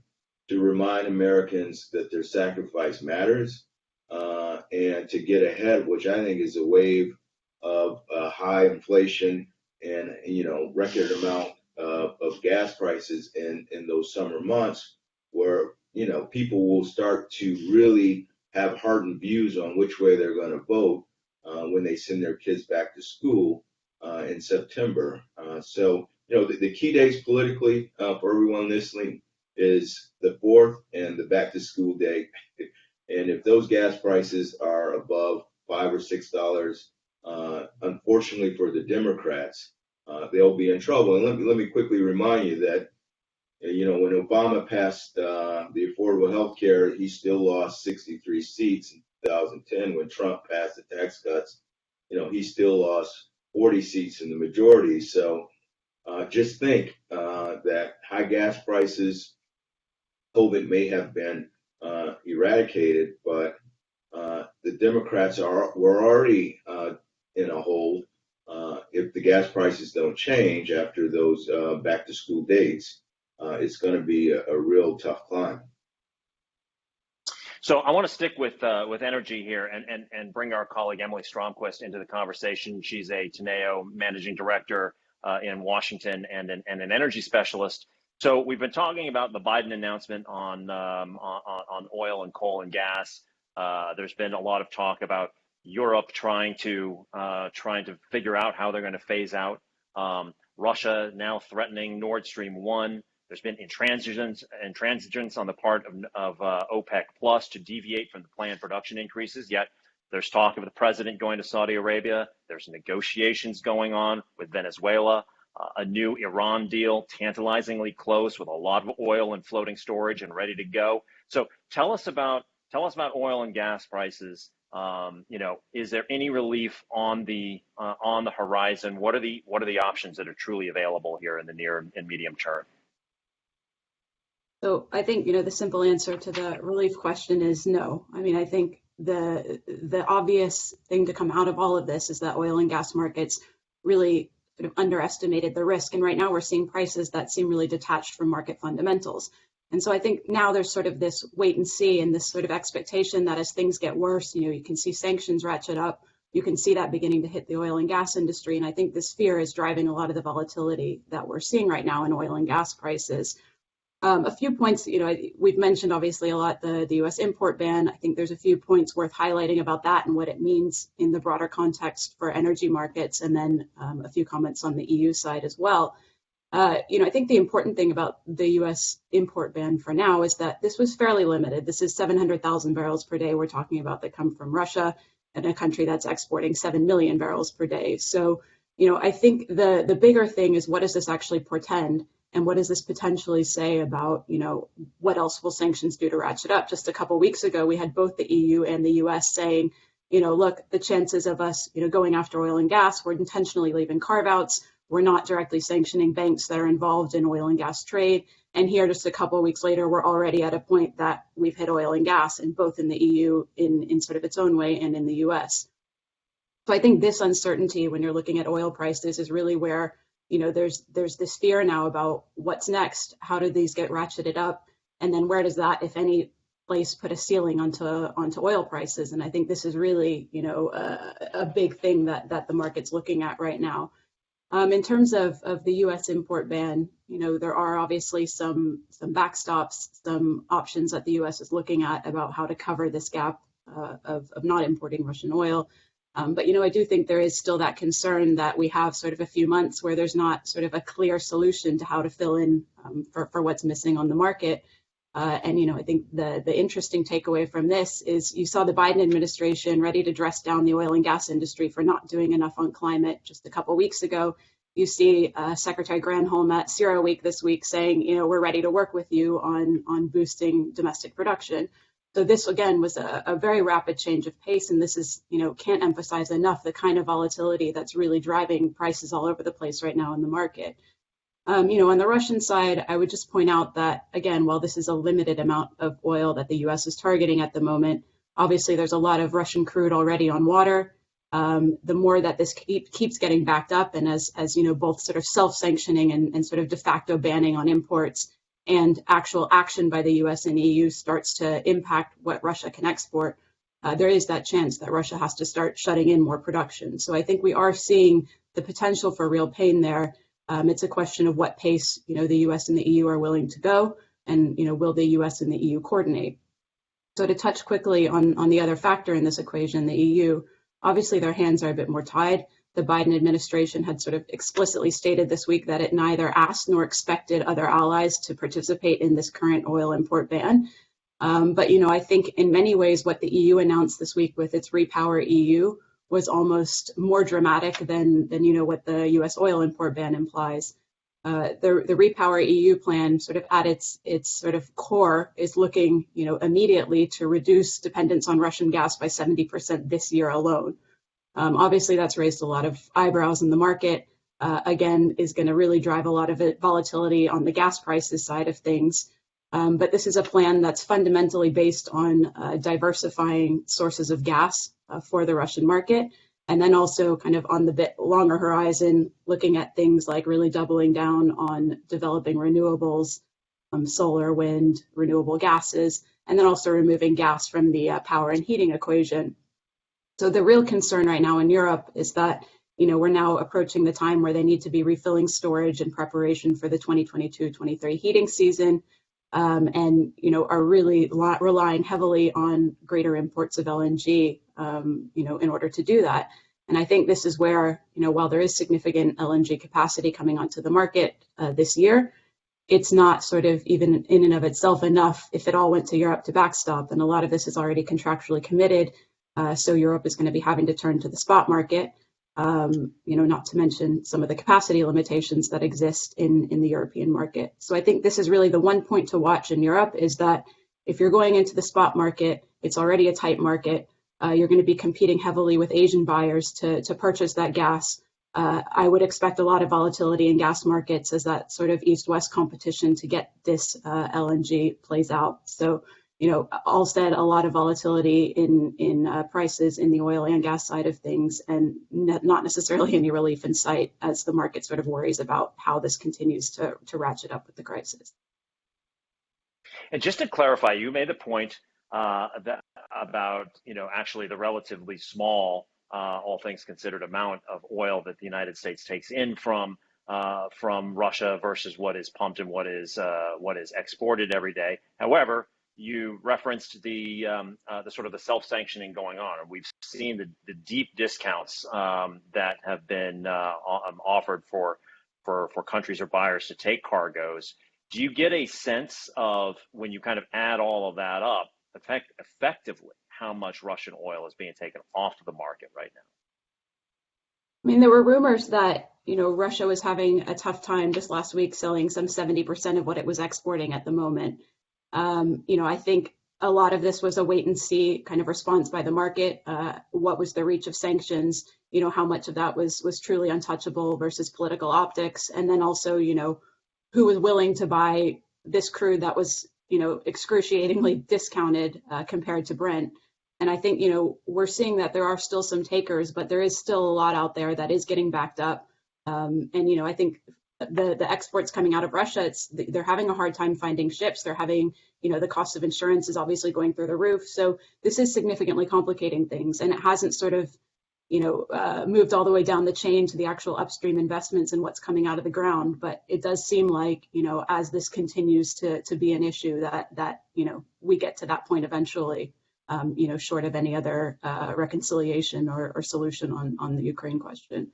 to remind Americans that their sacrifice matters, and to get ahead, which I think is a wave of high inflation and record amount of gas prices in those summer months, where people will start to really have hardened views on which way they're going to vote when they send their kids back to school in September. So the key dates politically for everyone listening is the 4th and the back to school day. And if those gas prices are above $5 or $6, unfortunately for the Democrats, they'll be in trouble. And let me quickly remind you that when Obama passed the affordable health care, he still lost 63 seats in 2010. When Trump passed the tax cuts, he still lost 40 seats in the majority. So just think that high gas prices, COVID may have been eradicated, but the Democrats were already in a hole if the gas prices don't change after those back to school dates. It's going to be a real tough climb. So I want to stick with energy here and bring our colleague Emily Stromquist into the conversation. She's a Teneo managing director in Washington and an energy specialist. So we've been talking about the Biden announcement on oil and coal and gas. There's been a lot of talk about Europe trying to figure out how they're going to phase out. Russia now threatening Nord Stream 1. There's been intransigence on the part of OPEC Plus to deviate from the planned production increases. Yet there's talk of the president going to Saudi Arabia. There's negotiations going on with Venezuela. A new Iran deal, tantalizingly close, with a lot of oil and floating storage and ready to go. So tell us about oil and gas prices. Is there any relief on the horizon? What are the options that are truly available here in the near and medium term? So I think, the simple answer to the relief question is no. I mean, I think the obvious thing to come out of all of this is that oil and gas markets really sort of underestimated the risk. And right now we're seeing prices that seem really detached from market fundamentals. And so I think now there's sort of this wait and see and this sort of expectation that as things get worse, you can see sanctions ratchet up. You can see that beginning to hit the oil and gas industry. And I think this fear is driving a lot of the volatility that we're seeing right now in oil and gas prices. A few points, we've mentioned obviously a lot the U.S. import ban. I think there's a few points worth highlighting about that and what it means in the broader context for energy markets, and then a few comments on the EU side as well. I think the important thing about the U.S. import ban for now is that this was fairly limited. This is 700,000 barrels per day we're talking about that come from Russia, and a country that's exporting 7 million barrels per day. So, I think the bigger thing is, what does this actually portend? And what does this potentially say about, what else will sanctions do to ratchet up? Just a couple of weeks ago, we had both the EU and the US saying, look, the chances of us, going after oil and gas, we're intentionally leaving carve-outs. We're not directly sanctioning banks that are involved in oil and gas trade. And here, just a couple of weeks later, we're already at a point that we've hit oil and gas, and both in the EU in sort of its own way and in the US. So I think this uncertainty when you're looking at oil prices is really where, there's this fear now about what's next. How do these get ratcheted up? And then where does that, if any place, put a ceiling onto oil prices? And I think this is really, a big thing that the market's looking at right now. In terms of the U.S. import ban, there are obviously some backstops, some options that the U.S. is looking at about how to cover this gap of not importing Russian oil. But, I do think there is still that concern that we have sort of a few months where there's not sort of a clear solution to how to fill in for what's missing on the market. And, I think the interesting takeaway from this is you saw the Biden administration ready to dress down the oil and gas industry for not doing enough on climate just a couple of weeks ago. You see Secretary Granholm at CERAWeek this week saying, we're ready to work with you on boosting domestic production. So this, again, was a very rapid change of pace. And this is, can't emphasize enough the kind of volatility that's really driving prices all over the place right now in the market. On the Russian side, I would just point out that, again, while this is a limited amount of oil that the U.S. is targeting at the moment, obviously there's a lot of Russian crude already on water. The more that this keeps getting backed up, and as both sort of self-sanctioning and sort of de facto banning on imports and actual action by the U.S. and EU starts to impact what Russia can export, there is that chance that Russia has to start shutting in more production. So I think we are seeing the potential for real pain there. It's a question of what pace, the U.S. and the EU are willing to go, and, will the U.S. and the EU coordinate? So to touch quickly on the other factor in this equation, the EU, obviously their hands are a bit more tied. The Biden administration had sort of explicitly stated this week that it neither asked nor expected other allies to participate in this current oil import ban. But, I think in many ways what the EU announced this week with its Repower EU was almost more dramatic than what the U.S. oil import ban implies. The Repower EU plan, sort of at its sort of core, is looking, immediately to reduce dependence on Russian gas by 70% this year alone. Obviously, that's raised a lot of eyebrows in the market. Again, is going to really drive a lot of volatility on the gas prices side of things. But this is a plan that's fundamentally based on diversifying sources of gas for the Russian market. And then also kind of on the bit longer horizon, looking at things like really doubling down on developing renewables, solar, wind, renewable gases, and then also removing gas from the power and heating equation. So the real concern right now in Europe is that, we're now approaching the time where they need to be refilling storage in preparation for the 2022-23 heating season. And, are really relying heavily on greater imports of LNG, in order to do that. And I think this is where, while there is significant LNG capacity coming onto the market this year, it's not sort of even in and of itself enough if it all went to Europe to backstop. And a lot of this is already contractually committed. So Europe is going to be having to turn to the spot market, not to mention some of the capacity limitations that exist in the European market. So I think this is really the one point to watch in Europe, is that if you're going into the spot market, it's already a tight market. You're going to be competing heavily with Asian buyers to purchase that gas. I would expect a lot of volatility in gas markets as that sort of east-west competition to get this LNG plays out. So, all said, a lot of volatility in prices in the oil and gas side of things, and not necessarily any relief in sight as the market sort of worries about how this continues to ratchet up with the crisis. And just to clarify, you made the point about actually the relatively small, all things considered, amount of oil that the United States takes in from from Russia versus what is pumped and what is exported every day. However, you referenced the sort of the self-sanctioning going on, and we've seen the deep discounts that have been offered for countries or buyers to take cargoes. Do you get a sense of, when you kind of add all of that up, effectively how much Russian oil is being taken off of the market right now? I mean, there were rumors that, Russia was having a tough time just last week selling some 70% of what it was exporting at the moment. I think a lot of this was a wait and see kind of response by the market. What was the reach of sanctions? How much of that was truly untouchable versus political optics? And then also, who was willing to buy this crude that was, excruciatingly discounted compared to Brent. And I think, we're seeing that there are still some takers, but there is still a lot out there that is getting backed up. And, I think the exports coming out of Russia, they're having a hard time finding ships. They're having, the cost of insurance is obviously going through the roof. So this is significantly complicating things. And it hasn't sort of, moved all the way down the chain to the actual upstream investments and what's coming out of the ground. But it does seem like, as this continues to be an issue that we get to that point eventually, short of any other reconciliation or solution on the Ukraine question.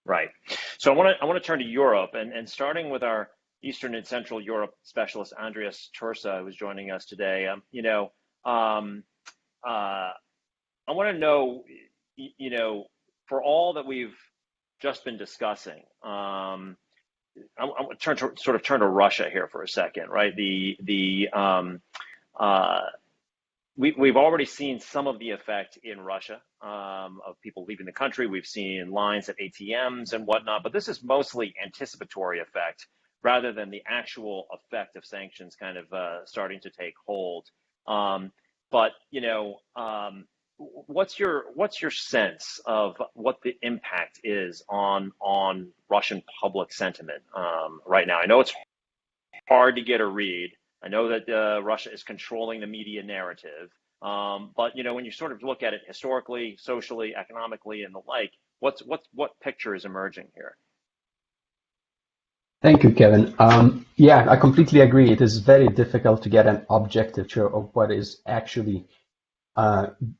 Right. So I want to turn to Europe, and starting with our Eastern and Central Europe specialist, Andrius Tursa, who's joining us today. I want to know, for all that we've just been discussing, I want to turn to Russia here for a second, right? We've already seen some of the effect in Russia of people leaving the country. We've seen lines at ATMs and whatnot, but this is mostly anticipatory effect rather than the actual effect of sanctions kind of starting to take hold. What's your sense of what the impact is on Russian public sentiment right now? I know it's hard to get a read. I know that Russia is controlling the media narrative, but when you sort of look at it historically, socially, economically, and the like, what picture is emerging here? Thank you, Kevin. Yeah, I completely agree. It is very difficult to get an objective picture of what is actually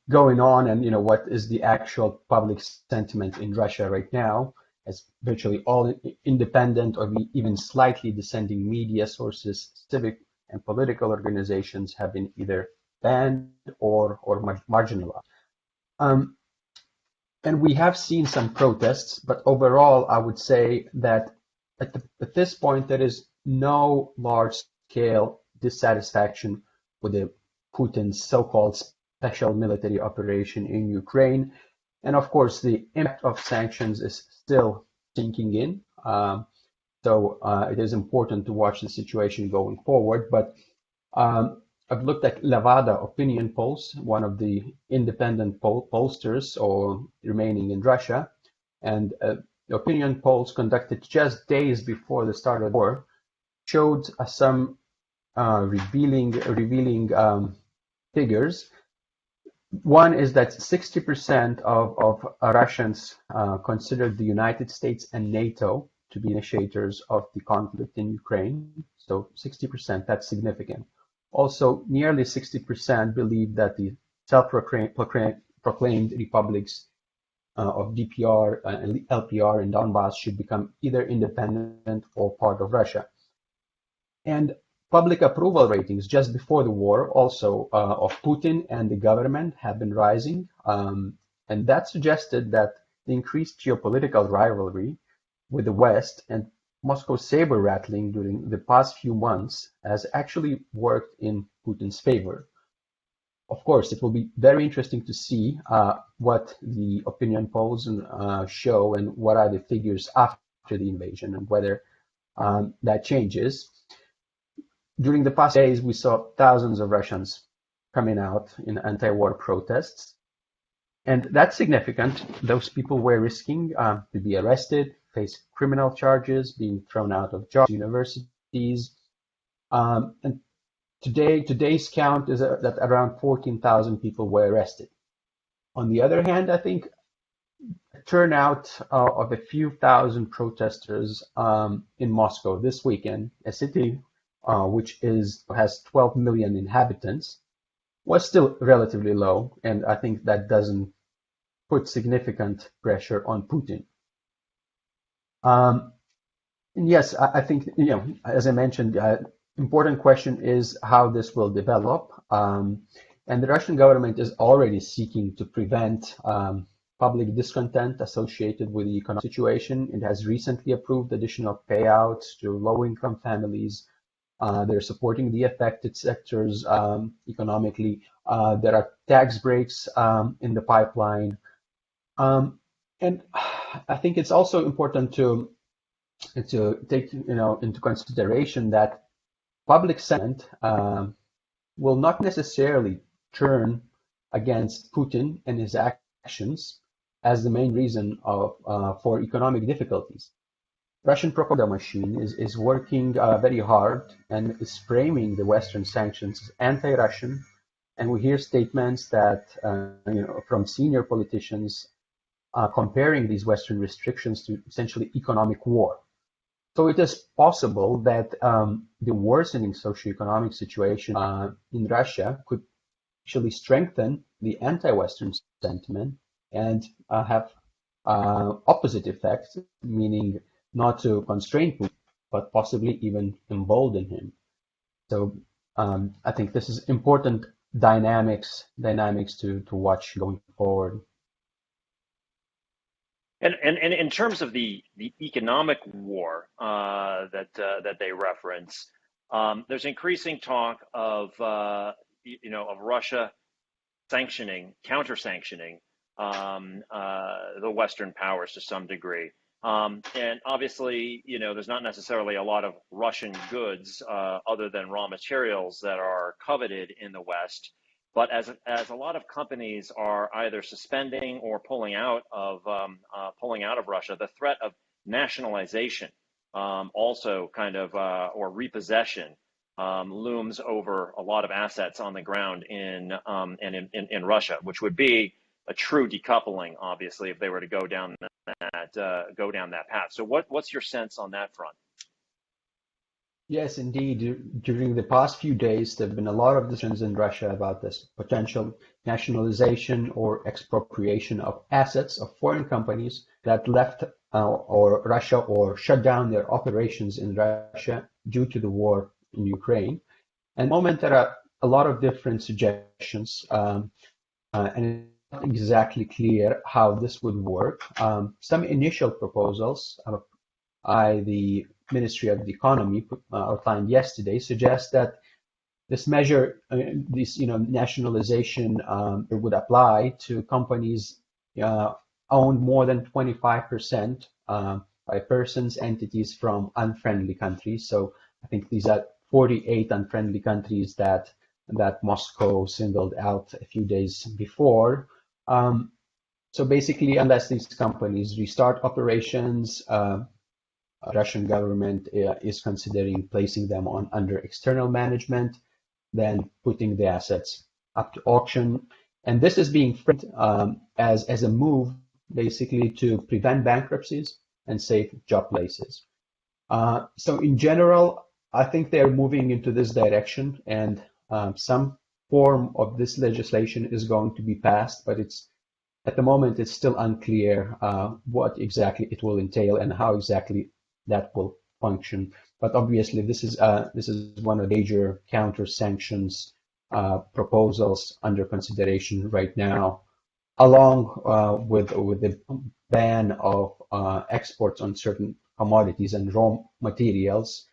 going on, and what is the actual public sentiment in Russia right now, as virtually all independent or even slightly dissenting media sources, civic and political organizations have been either banned or marginalized. And we have seen some protests, but overall, I would say that at this point, there is no large-scale dissatisfaction with the Putin's so-called special military operation in Ukraine. And of course, the impact of sanctions is still sinking in. So it is important to watch the situation going forward. But I've looked at Levada opinion polls, one of the independent pollsters remaining in Russia. And the opinion polls conducted just days before the start of the war showed some revealing figures. One is that 60% of Russians considered the United States and NATO to be initiators of the conflict in Ukraine. So 60%, that's significant. Also, nearly 60% believe that the self-proclaimed republics of DPR and LPR in Donbass should become either independent or part of Russia. And public approval ratings just before the war also of Putin and the government have been rising. And that suggested that the increased geopolitical rivalry with the West and Moscow's saber rattling during the past few months has actually worked in Putin's favor. Of course, it will be very interesting to see what the opinion polls show and what are the figures after the invasion and whether that changes. During the past days, we saw thousands of Russians coming out in anti-war protests. And that's significant. Those people were risking to be arrested, face criminal charges, being thrown out of jobs, universities. And today's count is that around 14,000 people were arrested. On the other hand, I think turnout of a few thousand protesters in Moscow this weekend, a city which has 12 million inhabitants, was still relatively low, and I think that doesn't put significant pressure on Putin. And yes, I think, as I mentioned, important question is how this will develop. And the Russian government is already seeking to prevent public discontent associated with the economic situation. It has recently approved additional payouts to low-income families. They're supporting the affected sectors economically. There are tax breaks in the pipeline. And I think it's also important to take into consideration that public sentiment will not necessarily turn against Putin and his actions as the main reason for economic difficulties. Russian propaganda machine is working very hard and is framing the Western sanctions as anti-Russian, and we hear statements that from senior politicians comparing these Western restrictions to essentially economic war. So it is possible that the worsening socioeconomic situation in Russia could actually strengthen the anti-Western sentiment and have opposite effects, meaning not to constrain Putin, but possibly even embolden him. So I think this is important dynamics to watch going forward. And in terms of the economic war that they reference, there's increasing talk of Russia counter-sanctioning the Western powers to some degree. And obviously, there's not necessarily a lot of Russian goods other than raw materials that are coveted in the West. But as a lot of companies are either suspending or pulling out of Russia, the threat of nationalization also or repossession looms over a lot of assets on the ground in Russia, which would be a true decoupling, obviously, if they were to go down that path. So what's your sense on that front? Yes, indeed. During the past few days, there have been a lot of discussions in Russia about this potential nationalization or expropriation of assets of foreign companies that left Russia or shut down their operations in Russia due to the war in Ukraine. And at the moment, there are a lot of different suggestions, and it's not exactly clear how this would work. Some initial proposals by the Ministry of the Economy outlined yesterday suggest that this measure, nationalization, would apply to companies owned more than 25% by persons, entities from unfriendly countries. So I think these are 48 unfriendly countries that Moscow singled out a few days before. So basically, unless these companies restart operations, Russian government is considering placing them under external management, then putting the assets up to auction. And this is being framed as a move basically to prevent bankruptcies and save job places. So in general, I think they're moving into this direction, and some form of this legislation is going to be passed, but at the moment it's still unclear what exactly it will entail and how exactly that will function. But obviously, this is one of the major counter sanctions proposals under consideration right now, along with the ban of exports on certain commodities and raw materials.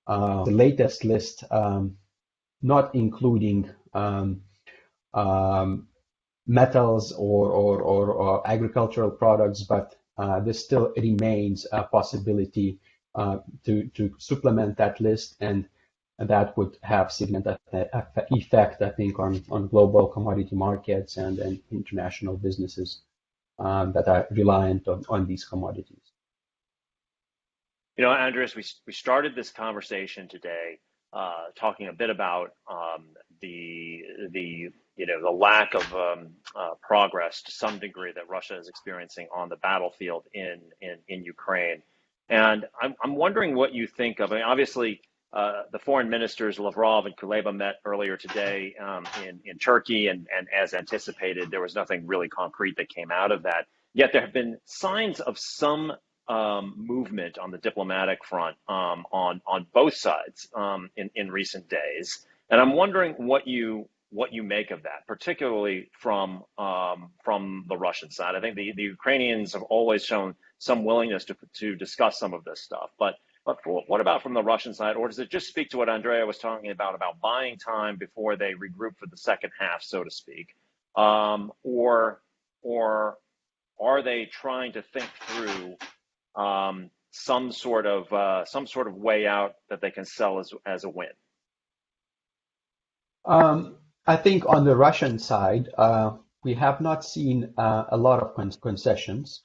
The latest list, not including metals or agricultural products, but there still remains a possibility to supplement that list, and that would have significant effect, I think, on global commodity markets and international businesses that are reliant on these commodities. Andrius, we started this conversation today talking a bit about the lack of progress to some degree that Russia is experiencing on the battlefield in Ukraine. And I'm wondering what you think of. I mean, obviously, the foreign ministers Lavrov and Kuleba met earlier today in Turkey, and as anticipated, there was nothing really concrete that came out of that. Yet there have been signs of some movement on the diplomatic front on both sides in recent days, and I'm wondering what you make of that, particularly from the Russian side. I think the Ukrainians have always shown some willingness to discuss some of this stuff, but what about from the Russian side? Or does it just speak to what Andrea was talking about buying time before they regroup for the second half, so to speak, or are they trying to think through some sort of way out that they can sell as a win? I think on the Russian side, we have not seen a lot of concessions.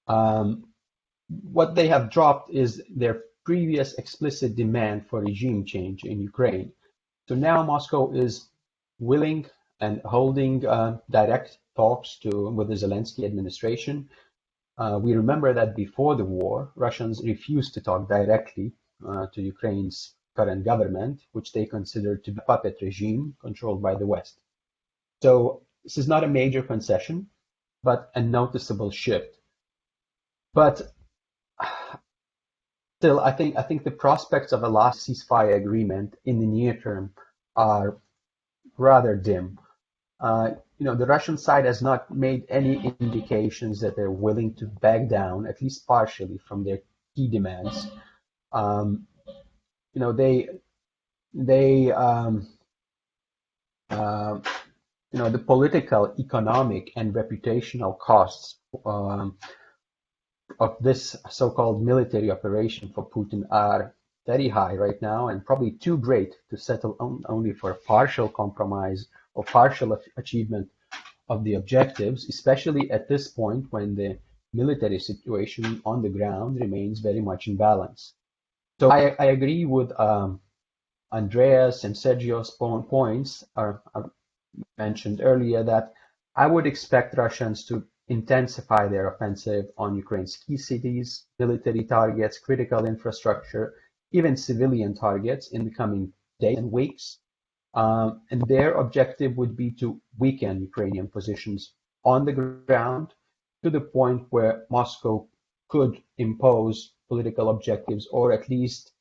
What they have dropped is their previous explicit demand for regime change in Ukraine. So now Moscow is willing and holding direct talks with the Zelensky administration. We remember that before the war, Russians refused to talk directly to Ukraine's current government, which they considered to be a puppet regime controlled by the West. So this is not a major concession, but a noticeable shift. But still, I think the prospects of a last ceasefire agreement in the near term are rather dim. The Russian side has not made any indications that they're willing to back down, at least partially, from their key demands. The political, economic, and reputational costs of this so-called military operation for Putin are very high right now, and probably too great to settle only for a partial compromise or partial achievement of the objectives, especially at this point when the military situation on the ground remains very much in balance. So I agree with Andreas and Sergio's points are mentioned earlier that I would expect Russians to intensify their offensive on Ukraine's key cities, military targets, critical infrastructure, even civilian targets in the coming days and weeks. And their objective would be to weaken Ukrainian positions on the ground to the point where Moscow could impose political objectives or at least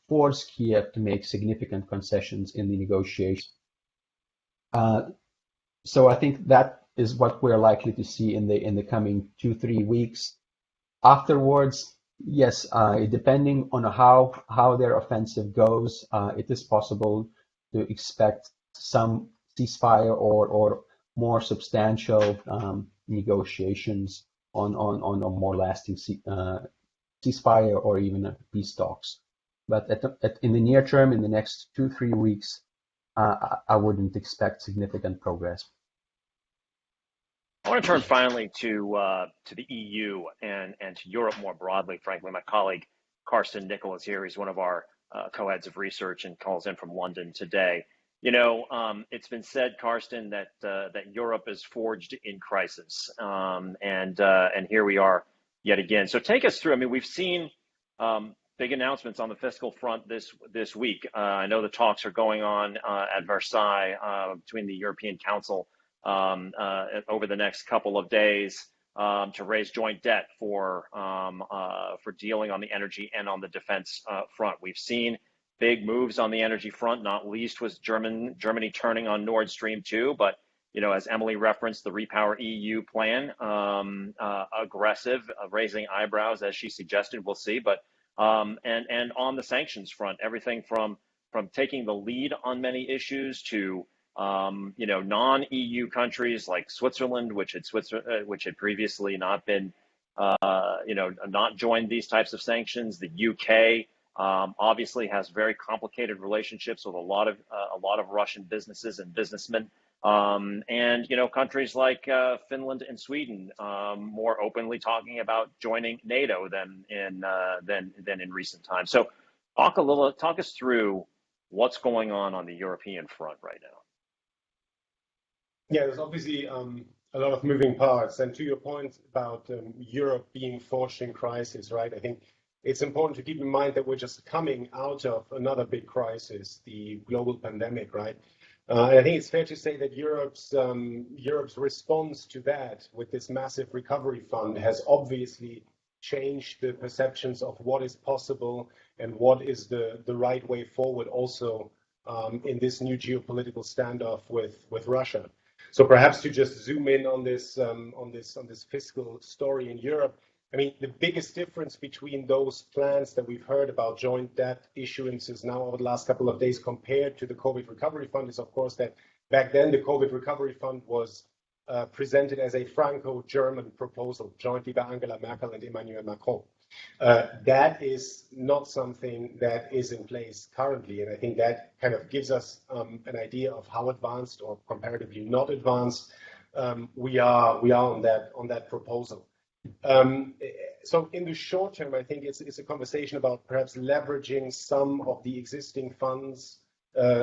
force Kiev to make significant concessions in the negotiations. So I think that is what we're likely to see in the coming 2-3 weeks. Afterwards, yes, depending on how their offensive goes, it is possible to expect some ceasefire or more substantial negotiations on a more lasting ceasefire or even peace talks. But in the near term, in the next 2-3 weeks, I wouldn't expect significant progress. I want to turn finally to the EU and to Europe more broadly. Frankly, my colleague Carsten Nickel is here. He's one of our co-heads of research and calls in from London today. It's been said, Carsten, that Europe is forged in crisis, and here we are yet again. So take us through. I mean, we've seen big announcements on the fiscal front this week. I know the talks are going on at Versailles between the European Council over the next couple of days to raise joint debt for dealing on the energy and on the defense front. We've seen big moves on the energy front, not least was Germany turning on Nord Stream 2, but as Emily referenced, the Repower EU plan, aggressive, raising eyebrows as she suggested. We'll see, but and on the sanctions front, everything from taking the lead on many issues to non-EU countries like Switzerland, which had previously not been, not joined these types of sanctions. The UK obviously has very complicated relationships with a lot of Russian businesses and businessmen, and countries like Finland and Sweden more openly talking about joining NATO than in recent times. So talk us through what's going on the European front right now? Yeah, there's obviously a lot of moving parts. And to your point about Europe being forged in crisis, right? I think it's important to keep in mind that we're just coming out of another big crisis, the global pandemic, right? And I think it's fair to say that Europe's response to that with this massive recovery fund has obviously changed the perceptions of what is possible and what is the right way forward also in this new geopolitical standoff with Russia. So perhaps to just zoom in on this fiscal story in Europe, I mean, the biggest difference between those plans that we've heard about joint debt issuances now over the last couple of days compared to the COVID recovery fund is, of course, that back then the COVID recovery fund was presented as a Franco-German proposal jointly by Angela Merkel and Emmanuel Macron. That is not something that is in place currently, and I think that kind of gives us an idea of how advanced or comparatively not advanced we are on that proposal. So in the short term, I think it's a conversation about perhaps leveraging some of the existing funds,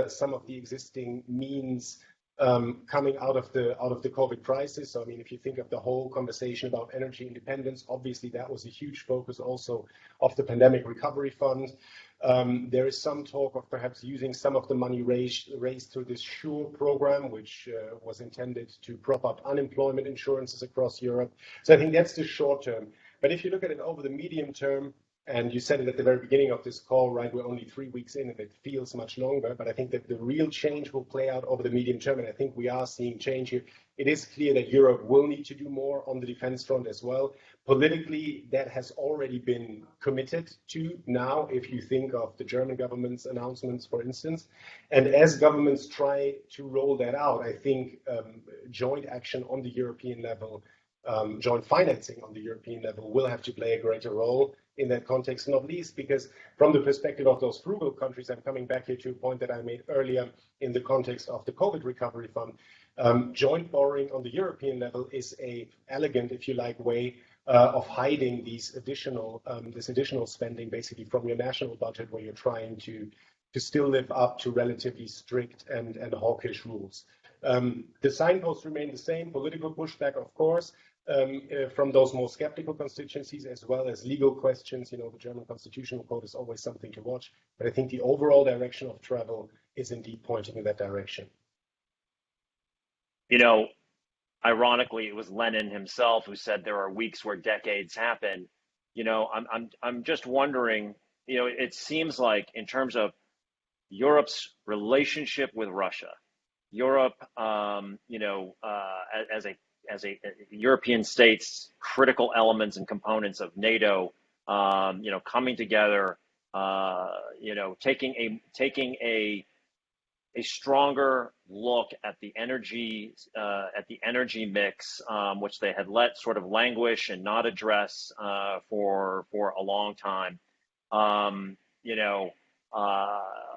some of the existing means coming out of the COVID crisis. So I mean, if you think of the whole conversation about energy independence, obviously that was a huge focus also of the pandemic recovery fund. There is some talk of perhaps using some of the money raised through this SURE program, which was intended to prop up unemployment insurances across Europe. So I think that's the short term. But if you look at it over the medium term, and you said it at the very beginning of this call, right? We're only 3 weeks in and it feels much longer, but I think that the real change will play out over the medium term. And I think we are seeing change here. It is clear that Europe will need to do more on the defense front as well. Politically, that has already been committed to now, if you think of the German government's announcements, for instance. And as governments try to roll that out, I think joint action on the European level, joint financing on the European level will have to play a greater role in that context, not least because from the perspective of those frugal countries, I'm coming back here to a point that I made earlier in the context of the COVID recovery fund, joint borrowing on the European level is a elegant, if you like, way of hiding these additional spending basically from your national budget where you're trying to still live up to relatively strict and hawkish rules. The signposts remain the same, political pushback, of course, from those more skeptical constituencies, as well as legal questions. You know, the German constitutional code is always something to watch, but I think the overall direction of travel is indeed pointing in that direction. You know, ironically, it was Lenin himself who said there are weeks where decades happen. You know, I'm just wondering, you know, it seems like in terms of Europe's relationship with Russia, Europe, as a European states, critical elements and components of NATO, coming together, taking a stronger look at the energy mix, which they had let sort of languish and not address for a long time.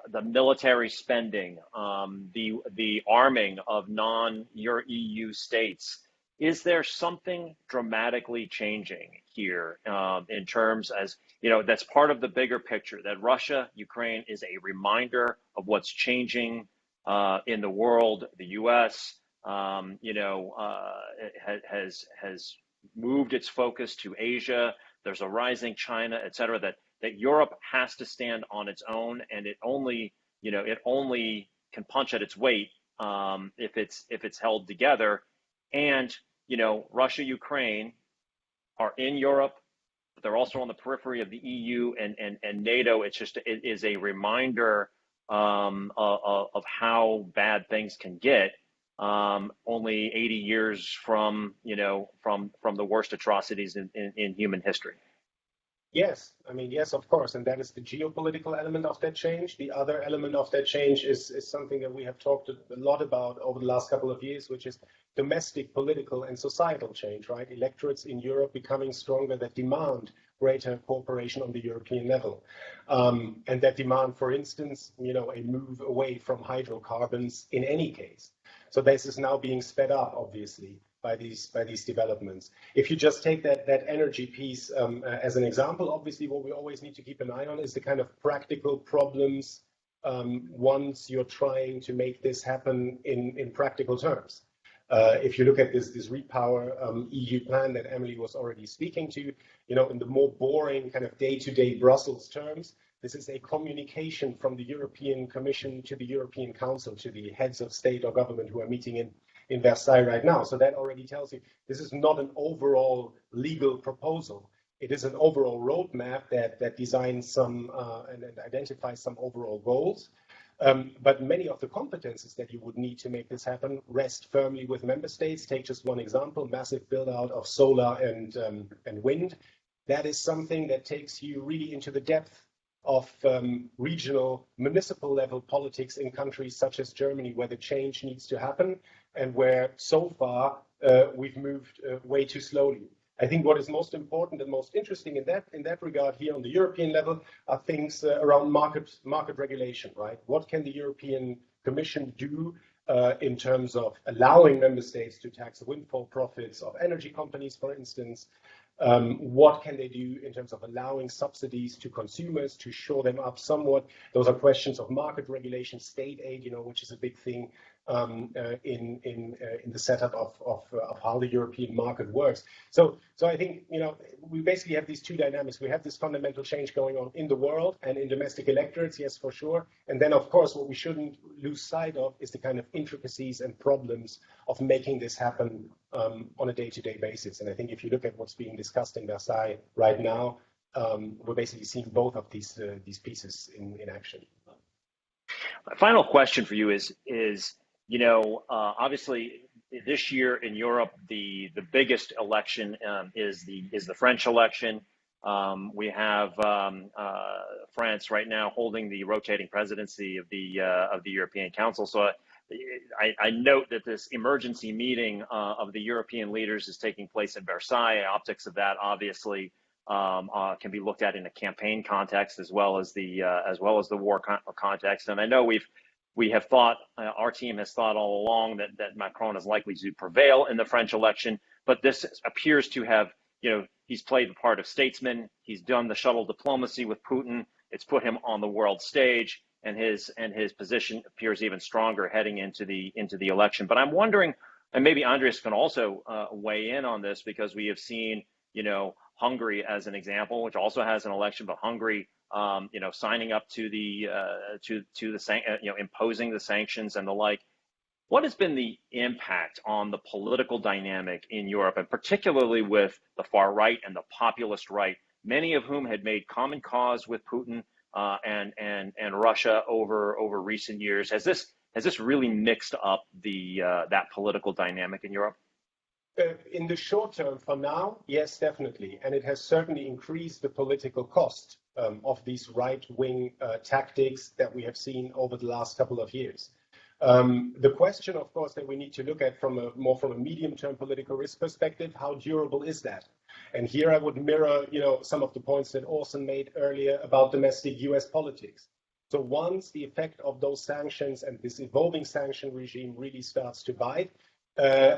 The military spending, the arming of non-EU states. Is there something dramatically changing here in terms as, you know, that's part of the bigger picture that Russia, Ukraine is a reminder of what's changing in the world. The U.S., has moved its focus to Asia. There's a rising China, et cetera, that Europe has to stand on its own, and it only can punch at its weight if it's held together. And Russia, Ukraine are in Europe, but they're also on the periphery of the EU and NATO. It is a reminder of how bad things can get. Only 80 years from the worst atrocities in human history. Yes, I mean, yes, of course. And that is the geopolitical element of that change. The other element of that change is something that we have talked a lot about over the last couple of years, which is domestic political and societal change, right? Electorates in Europe becoming stronger that demand greater cooperation on the European level. And that demand, for instance, a move away from hydrocarbons in any case. So this is now being sped up, obviously, by these developments. If you just take that energy piece as an example, obviously what we always need to keep an eye on is the kind of practical problems once you're trying to make this happen in practical terms. If you look at this Repower EU plan that Emily was already speaking to, in the more boring kind of day-to-day Brussels terms, this is a communication from the European Commission to the European Council, to the heads of state or government who are meeting in Versailles right now. So that already tells you this is not an overall legal proposal. It is an overall roadmap that designs some and identifies some overall goals. But many of the competences that you would need to make this happen rest firmly with member states. Take just one example, massive build out of solar and wind. That is something that takes you really into the depth of regional, municipal level politics in countries such as Germany, where the change needs to happen and where so far we've moved way too slowly. I think what is most important and most interesting in that regard here on the European level are things around market regulation, right? What can the European Commission do in terms of allowing member states to tax the windfall profits of energy companies, for instance? What can they do in terms of allowing subsidies to consumers to shore them up somewhat? Those are questions of market regulation, state aid, which is a big thing in the setup of how the European market works. So I think we basically have these two dynamics. We have this fundamental change going on in the world and in domestic electorates, yes, for sure. And then, of course, what we shouldn't lose sight of is the kind of intricacies and problems of making this happen on a day-to-day basis. And I think if you look at what's being discussed in Versailles right now, we're basically seeing both of these pieces in action. My final question for you is obviously this year in Europe, the biggest election is the French election. We have France right now holding the rotating presidency of the European Council. So I note that this emergency meeting of the European leaders is taking place in Versailles. Optics of that obviously can be looked at in a campaign context as well as the war context. And I know we have thought, our team has thought all along that Macron is likely to prevail in the French election, but this appears to have, he's played the part of statesman. He's done the shuttle diplomacy with Putin. It's put him on the world stage, and his position appears even stronger heading into the election. But I'm wondering, and maybe Andrius can also weigh in on this, because we have seen, Hungary as an example, which also has an election, but Hungary, signing up to the imposing the sanctions and the like. What has been the impact on the political dynamic in Europe, and particularly with the far right and the populist right, many of whom had made common cause with Putin and Russia over recent years? Has this really mixed up that political dynamic in Europe? In the short term, for now, yes, definitely. And it has certainly increased the political cost of these right-wing tactics that we have seen over the last couple of years. The question, of course, that we need to look at from a medium-term political risk perspective, how durable is that? And here I would mirror, some of the points that Orson made earlier about domestic US politics. So once the effect of those sanctions and this evolving sanction regime really starts to bite,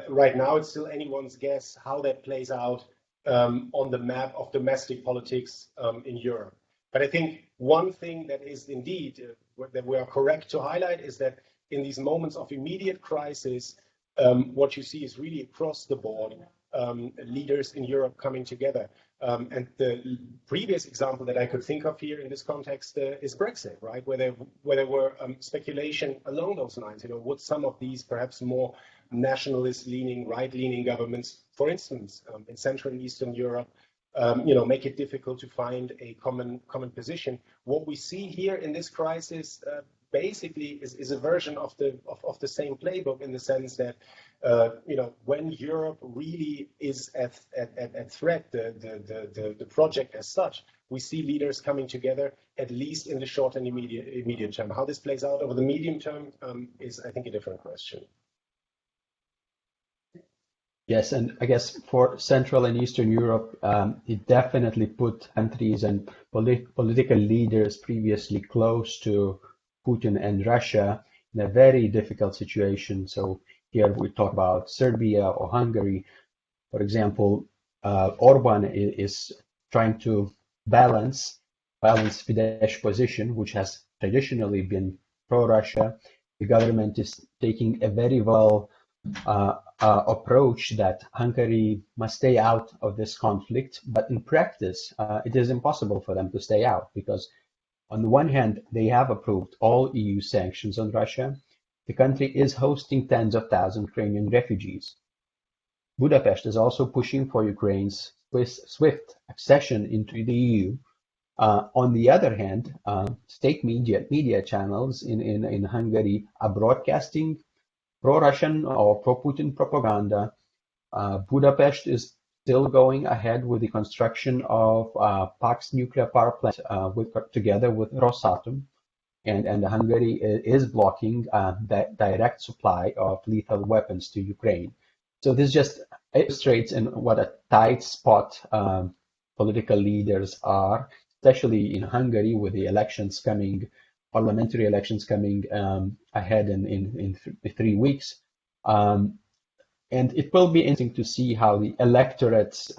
right now it's still anyone's guess how that plays out on the map of domestic politics in Europe. But I think one thing that is indeed that we are correct to highlight is that in these moments of immediate crisis, what you see is really across the board leaders in Europe coming together. And the previous example that I could think of here in this context is Brexit, right? Where there were speculation along those lines. Would some of these perhaps more nationalist-leaning, right-leaning governments, for instance, in Central and Eastern Europe, make it difficult to find a common position? What we see here in this crisis basically is a version of the same playbook, in the sense that when Europe really is at threat, the project as such, we see leaders coming together, at least in the short and immediate term. How this plays out over the medium term is, I think, a different question. Yes, and I guess for Central and Eastern Europe, it definitely put countries and political leaders previously close to Putin and Russia in a very difficult situation. So here we talk about Serbia or Hungary. For example, Orban is trying to balance Fidesz position, which has traditionally been pro-Russia. The government is taking a very well approach that Hungary must stay out of this conflict, but in practice, it is impossible for them to stay out because, on the one hand, they have approved all EU sanctions on Russia. The country is hosting tens of thousands of Ukrainian refugees. Budapest is also pushing for Ukraine's swift accession into the EU. On the other hand, state media channels in Hungary are broadcasting pro-Russian or pro-Putin propaganda. Budapest is still going ahead with the construction of Pax nuclear power plant together with Rosatom, and Hungary is blocking that direct supply of lethal weapons to Ukraine. So this just illustrates in what a tight spot political leaders are, especially in Hungary with the elections coming, parliamentary elections coming ahead in 3 weeks. And it will be interesting to see how the electorate's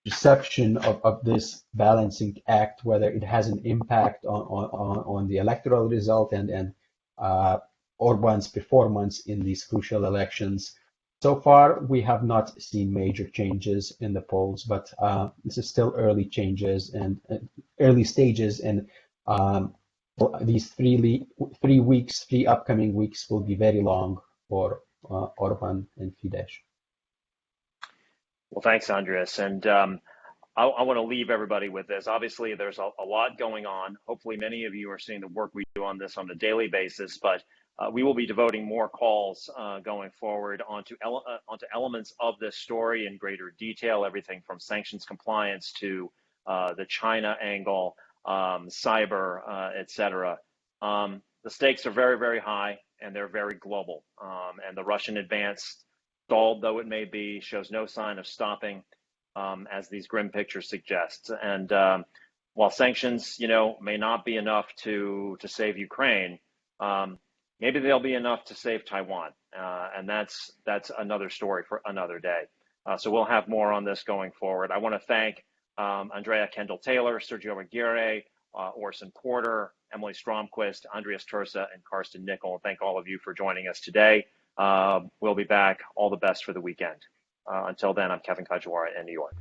perception of this balancing act, whether it has an impact on the electoral result and Orban's performance in these crucial elections. So far, we have not seen major changes in the polls, but this is still early changes and early stages, and these 3 weeks, 3 upcoming weeks will be very long for Orban and Fidesz. Well, thanks, Andrius. And I want to leave everybody with this. Obviously, there's a lot going on. Hopefully, many of you are seeing the work we do on this on a daily basis, but we will be devoting more calls going forward onto elements of this story in greater detail, everything from sanctions compliance to the China angle, cyber, et cetera. The stakes are very, very high, and they're very global. And the Russian advance, stalled though it may be, shows no sign of stopping, as these grim pictures suggest. And while sanctions, may not be enough to save Ukraine, maybe they'll be enough to save Taiwan. And that's another story for another day. So we'll have more on this going forward. I want to thank Andrea Kendall-Taylor, Sergio Aguirre, Orson Porter, Emily Stromquist, Andrius Tursa, and Carsten Nickel. And thank all of you for joining us today. We'll be back. All the best for the weekend. Until then, I'm Kevin Kajiwara in New York.